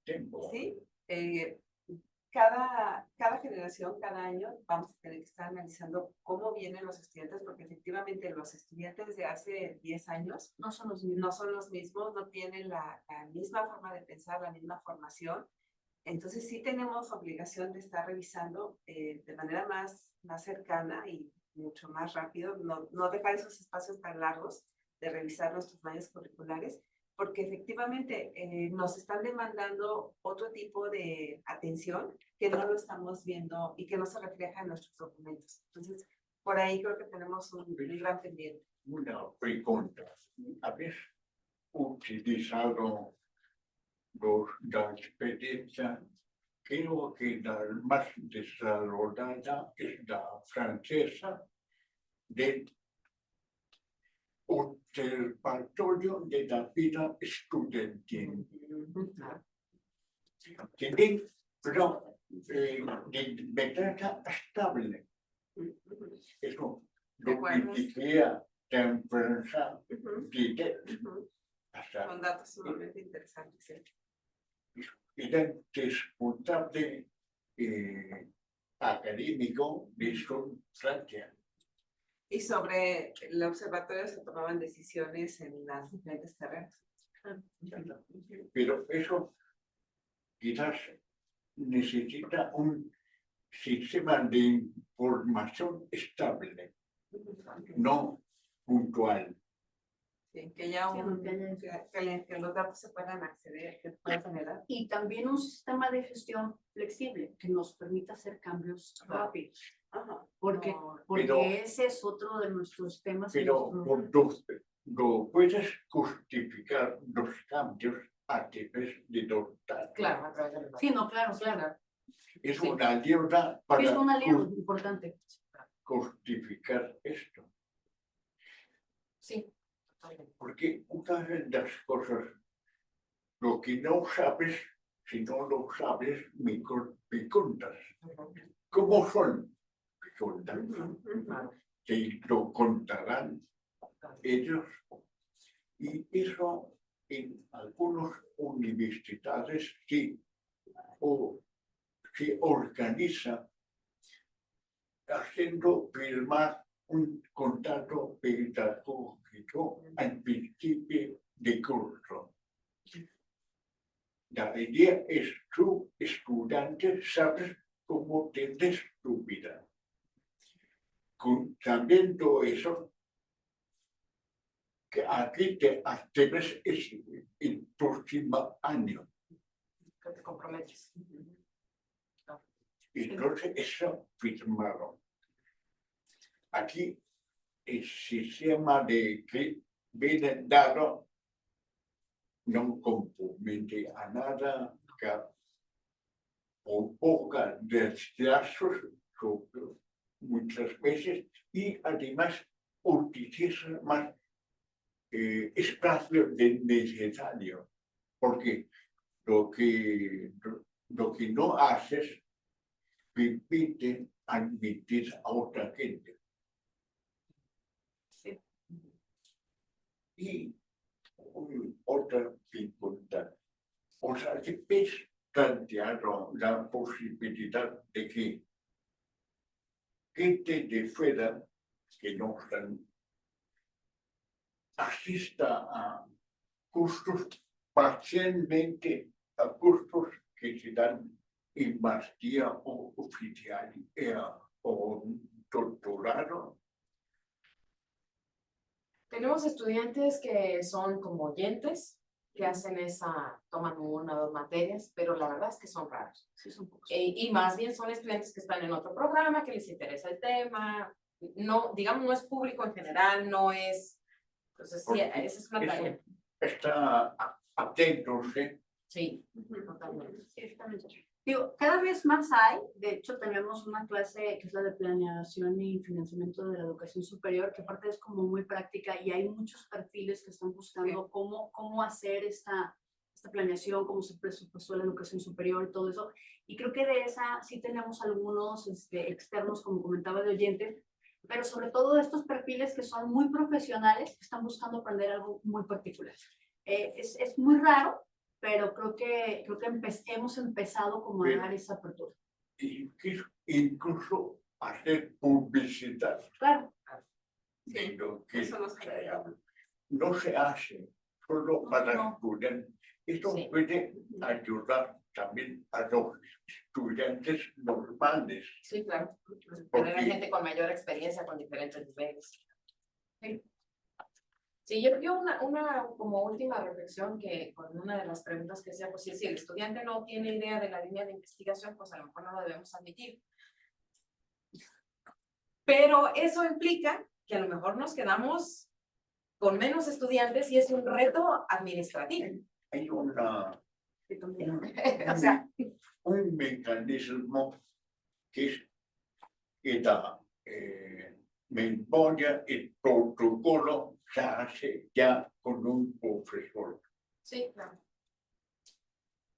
Tiempo. sí, cada generación, cada año, vamos a tener que estar analizando cómo vienen los estudiantes, porque efectivamente los estudiantes de hace 10 años No son los mismos. no son los mismos, no tienen la misma forma de pensar, la misma formación. Entonces sí tenemos obligación de estar revisando de manera más cercana y mucho más rápido, no dejar esos espacios tan largos de revisar nuestros planes curriculares, porque efectivamente nos están demandando otro tipo de atención que no lo estamos viendo y que no se refleja en nuestros documentos. Entonces, por ahí creo que tenemos un gran pendiente. Una pregunta. ¿Habéis utilizado la experiencia? Creo que la más desarrollada es la francesa del observatorio de la vida estudiantil. Tienen, pero de manera estable. Eso lo criticé en Francia, hasta Son datos sumamente interesantes. ¿Sí? era disputable académico de Francia. Y sobre el observatorio se tomaban decisiones en las diferentes carreras. Pero eso quizás necesita un sistema de información estable, no puntual. Sí, que ya que los datos se puedan acceder, que puedan generar. Y también un sistema de gestión flexible que nos permita hacer cambios rápidos. Ajá. Porque Pero- ese es otro de nuestros temas. Pero no puedes justificar los cambios a través de los datos. Claro, a través de los Sí, no, claro. Es Sí. una alianza Sí, para es un aliado importante. justificar esto. Sí. Porque una de las cosas, lo que no sabes, si no lo sabes, me contas. ¿Cómo son? Me contan. Que lo contarán ellos. Y eso en algunas universidades sí, o se organiza haciendo firmar un contrato pedagógico al principio de curso. La idea es tu estudiante sabes cómo tienes tu vida. Sabiendo eso, que aquí te atreves el próximo año. Que te comprometes. Entonces, eso firmaron. Aquí, el sistema de que viene dado no compromete a nada, que con poca retrasos muchas veces y además utiliza más espacio del necesario, porque lo que no haces permite admitir a otra gente. Sí. Y otra dificultad. O sea, que ves planteado la posibilidad de que gente de fuera que no están asista a cursos parcialmente a cursos que se dan en maestría o oficial o doctorado. Tenemos estudiantes que son como oyentes, que hacen toman 1 o 2 materias, pero la verdad es que son raros. Sí, son pocos. Y más bien son estudiantes que están en otro programa, que les interesa el tema, no, digamos, no es público en general, no es, entonces sí, esa es una tarea. Está atentos, ¿eh? Sí, totalmente. Sí, exactamente. Digo, cada vez más hay, de hecho tenemos una clase que es la de planeación y financiamiento de la educación superior, que aparte es como muy práctica y hay muchos perfiles que están buscando cómo hacer esta planeación, cómo se presupuestó la educación superior y todo eso. Y creo que de esa sí tenemos algunos externos, como comentaba de oyente, pero sobre todo estos perfiles que son muy profesionales, que están buscando aprender algo muy particular. Es muy raro, pero creo que hemos empezado como a dar esa apertura. Incluso hacer publicidad Claro. de lo que Eso nos ayuda. no se hace solo para No. estudiantes. Esto Sí. puede ayudar también a los estudiantes normales. Sí, claro. Porque- Tener gente con mayor experiencia, con diferentes niveles. Sí. Sí, yo una como última reflexión que con una de las preguntas que decía, pues si el estudiante no tiene idea de la línea de investigación, pues a lo mejor no lo debemos admitir. Pero eso implica que a lo mejor nos quedamos con menos estudiantes y es un reto administrativo. Hay O sea, un mecanismo que da memoria, el protocolo se hace ya con un profesor. sí, claro.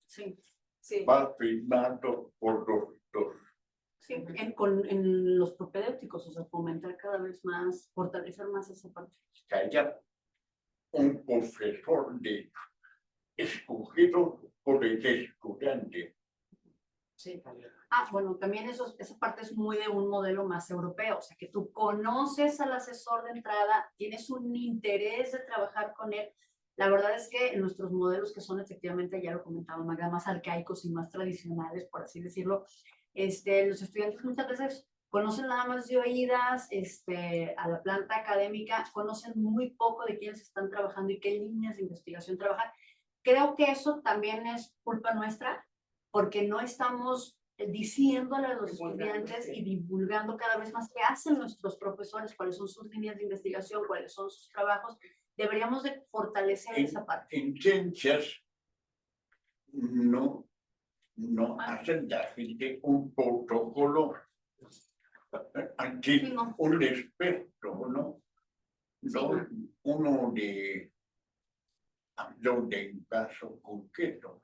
Sí, Sí. Va firmado por los dos. sí. En los propedéuticos, o sea, fomentar cada vez más, fortalecer más esa parte. Que haya un profesor escogido por el estudiante. Sí, también. Bueno, también esa parte es muy de un modelo más europeo, o sea, que tú conoces al asesor de entrada, tienes un interés de trabajar con él. La verdad es que en nuestros modelos que son efectivamente, ya lo comentaba Magda, más arcaicos y más tradicionales, por así decirlo, los estudiantes muchas veces conocen nada más de oídas a la planta académica, conocen muy poco de quiénes están trabajando y qué líneas de investigación trabajan. Creo que eso también es culpa nuestra, porque no estamos diciéndole a los estudiantes y divulgando cada vez más qué hacen nuestros profesores, cuáles son sus líneas de investigación, cuáles son sus trabajos. Deberíamos de fortalecer esa parte. En ciencias no hacen la gente un protocolo ante Sí, no. un experto, ¿no? No uno hablo de un caso concreto.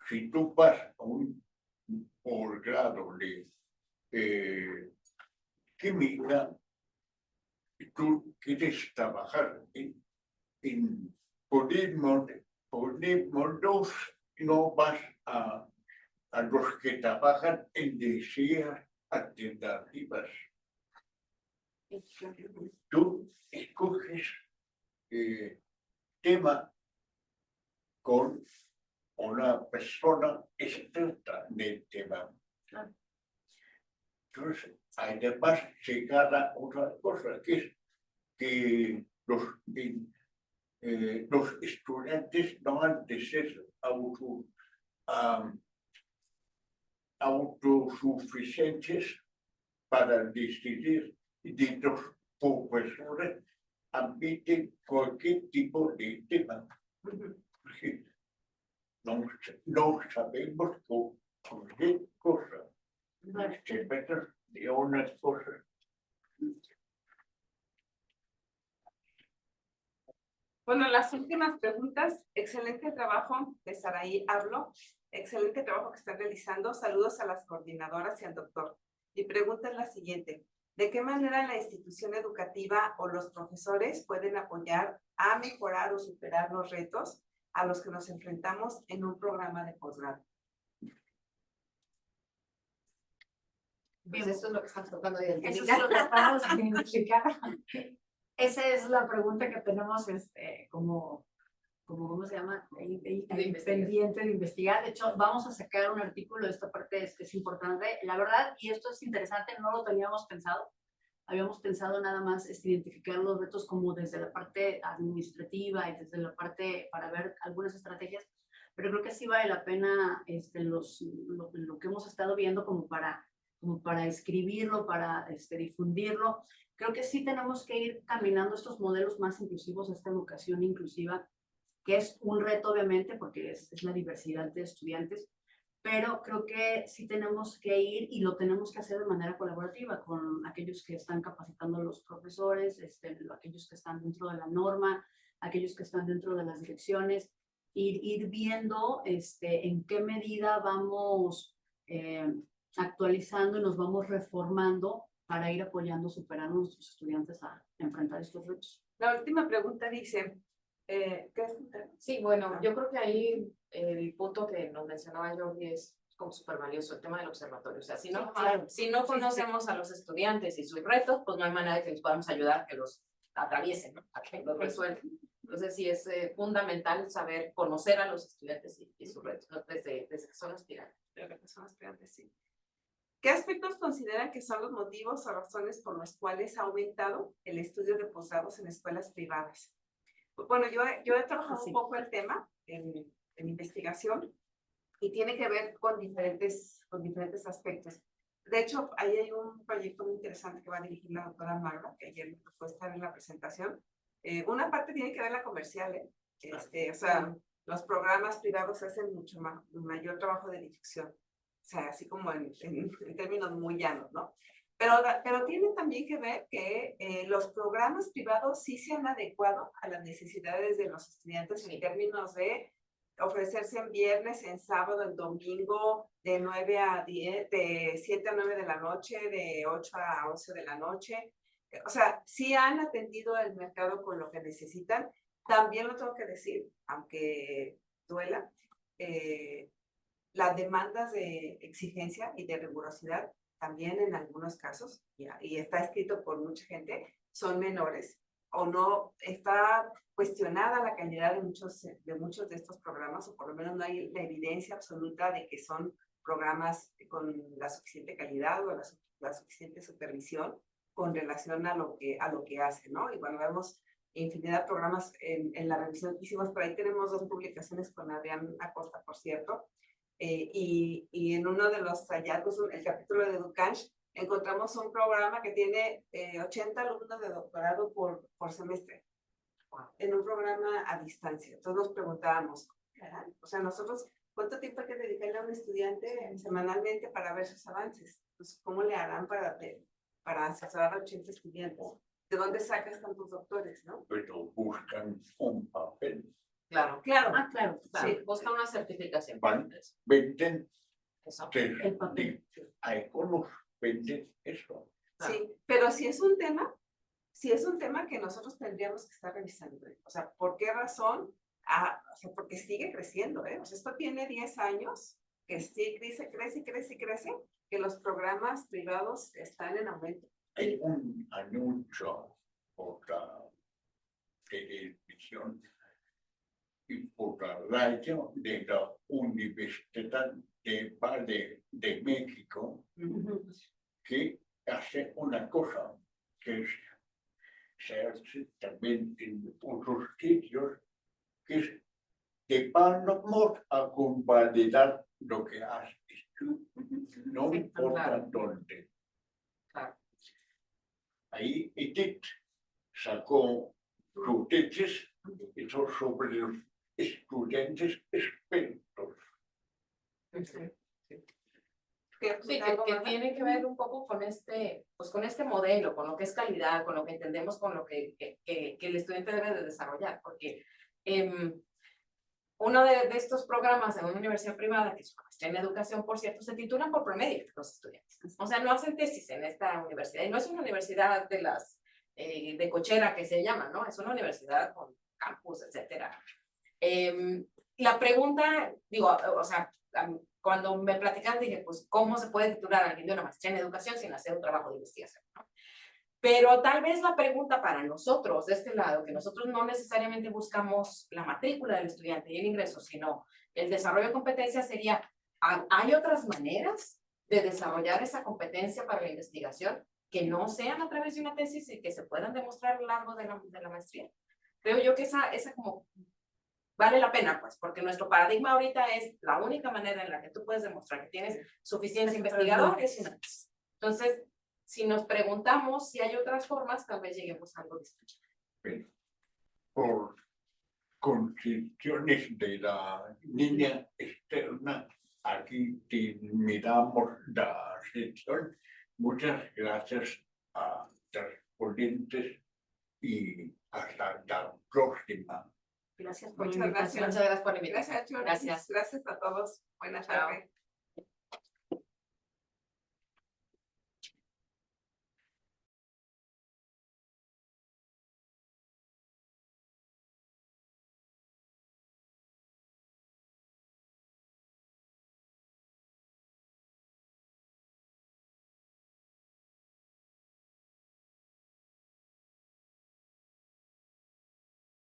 Si tú vas a un posgrado de química, tú quieres trabajar en polímeros, no vas a los que trabajan en energías alternativas. Tú escoges tema con una persona experta del tema. Entonces, además se gana otra cosa, que es que los estudiantes no han de ser autosuficientes para decidir, y los profesores admiten cualquier tipo de tema. No sabemos cualquier cosa. Se meten de unas cosas. Bueno, las últimas preguntas. Excelente trabajo de Saraí Hablo. Excelente trabajo que están realizando. Saludos a las coordinadoras y al doctor. Mi pregunta es la siguiente. ¿De qué manera la institución educativa o los profesores pueden apoyar a mejorar o superar los retos a los que nos enfrentamos en un programa de posgrado? Pues eso es lo que estamos tratando de Eso identificar. es lo que estamos de identificar. Esa es la pregunta que tenemos como ¿cómo se llama? Pendiente de investigar. De hecho, vamos a sacar un artículo de esta parte que es importante. La verdad, y esto es interesante, no lo teníamos pensado. Habíamos pensado nada más identificar los retos como desde la parte administrativa y desde la parte para ver algunas estrategias, pero creo que sí vale la pena lo que hemos estado viendo como para como para escribirlo, para difundirlo. Creo que sí tenemos que ir caminando estos modelos más inclusivos, esta educación inclusiva, que es un reto obviamente porque es la diversidad de estudiantes, pero creo que sí tenemos que ir y lo tenemos que hacer de manera colaborativa con aquellos que están capacitando a los profesores, aquellos que están dentro de la norma, aquellos que están dentro de las direcciones, ir viendo en qué medida vamos actualizando y nos vamos reformando para ir apoyando, superando a nuestros estudiantes a enfrentar estos retos. La última pregunta dice, ¿qué es un tema? Sí, bueno, yo creo que ahí el punto que nos mencionaba Jordi es como súper valioso, el tema del observatorio. O sea, si no, Sí, claro. si no conocemos a los estudiantes y sus retos, pues no hay manera de que les podamos ayudar a que los atraviesen, ¿no? A que los resuelvan. Entonces sí es fundamental saber conocer a los estudiantes y sus retos, ¿no? desde que son aspirantes. Desde que son aspirantes, sí. ¿Qué aspectos consideran que son los motivos o razones por los cuales ha aumentado el estudio de posgrados en escuelas privadas? Bueno, yo he trabajado un poco el tema en investigación y tiene que ver con diferentes aspectos. De hecho, ahí hay un proyecto muy interesante que va a dirigir la doctora Magda, que ayer me tocó estar en la presentación. Una parte tiene que ver la comercial, o sea, los programas privados hacen mucho mayor trabajo de difusión, o sea, así como en términos muy llanos, ¿no? Pero tiene también que ver que los programas privados sí se han adecuado a las necesidades de los estudiantes en términos de ofrecerse en viernes, en sábado, en domingo, de 9 a 10, de 7 a 9 de la noche, de 8 a 11 de la noche. O sea, sí han atendido el mercado con lo que necesitan. También lo tengo que decir, aunque duela, las demandas de exigencia y de rigurosidad también en algunos casos, y está escrito por mucha gente, son menores o no está cuestionada la calidad de muchos de estos programas, o por lo menos no hay la evidencia absoluta de que son programas con la suficiente calidad o la suficiente supervisión con relación a lo que hacen, ¿no? Y bueno, vemos infinidad de programas en la revisión que hicimos, por ahí tenemos 2 publicaciones con Adrián Acosta, por cierto, y en uno de los hallazgos, el capítulo de Educanch, encontramos un programa que tiene 80 alumnos de doctorado por semestre, en un programa a distancia. Entonces nos preguntábamos, o sea, nosotros, ¿cuánto tiempo hay que dedicarle a un estudiante semanalmente para ver sus avances? Pues, ¿cómo le harán para asesorar a 80 estudiantes? ¿De dónde sacas tantos doctores, no? Pero buscan un papel. Claro, Claro. Ah, claro. Sí. busca una certificación. Venden Eso. El papel. a algunos venden eso. Sí, pero si es un tema que nosotros tendríamos que estar revisando. O sea, ¿por qué razón? O sea, porque sigue creciendo, ¿eh? O sea, esto tiene 10 años, que sí crece, que los programas privados están en aumento. Hay un anuncio por la televisión y por la radio de la Universidad de Valle de México que hace una cosa que se hace también en otros sitios, que es que vamos a convalidar lo que has hecho, no Sí, importa claro. dónde. Claro. Ahí Edith sacó su tesis, eso sobre los estudiantes expertos. Sí, que tiene que ver un poco con pues con este modelo, con lo que es calidad, con lo que entendemos, con lo que el estudiante debe de desarrollar, porque uno de estos programas en una universidad privada, que es una maestría en educación, por cierto, se titulan por promedio los estudiantes. O sea, no hacen tesis en esta universidad, y no es una universidad de las de cochera que se llama, ¿no? Es una universidad con campus, etcétera. La pregunta, digo, o sea, cuando me platicaban dije, pues, ¿cómo se puede titular alguien de una maestría en educación sin hacer un trabajo de investigación, ¿no? Pero tal vez la pregunta para nosotros, de este lado, que nosotros no necesariamente buscamos la matrícula del estudiante y el ingreso, sino el desarrollo de competencias sería, ¿hay otras maneras de desarrollar esa competencia para la investigación que no sean a través de una tesis y que se puedan demostrar a lo largo de la maestría? Creo yo que esa como vale la pena, pues, porque nuestro paradigma ahorita es la única manera en la que tú puedes demostrar que tienes suficientes investigadores. Entonces, si nos preguntamos si hay otras formas, tal vez lleguemos a algo distinto. Por condiciones de la línea externa, aquí terminamos la sesión. Muchas gracias a los ponentes y hasta la próxima. Gracias por la Muchas invitación. gracias. Muchas gracias por la invitación. Gracias, Jordi. Gracias. Gracias a todos. Buenas Chao. tardes.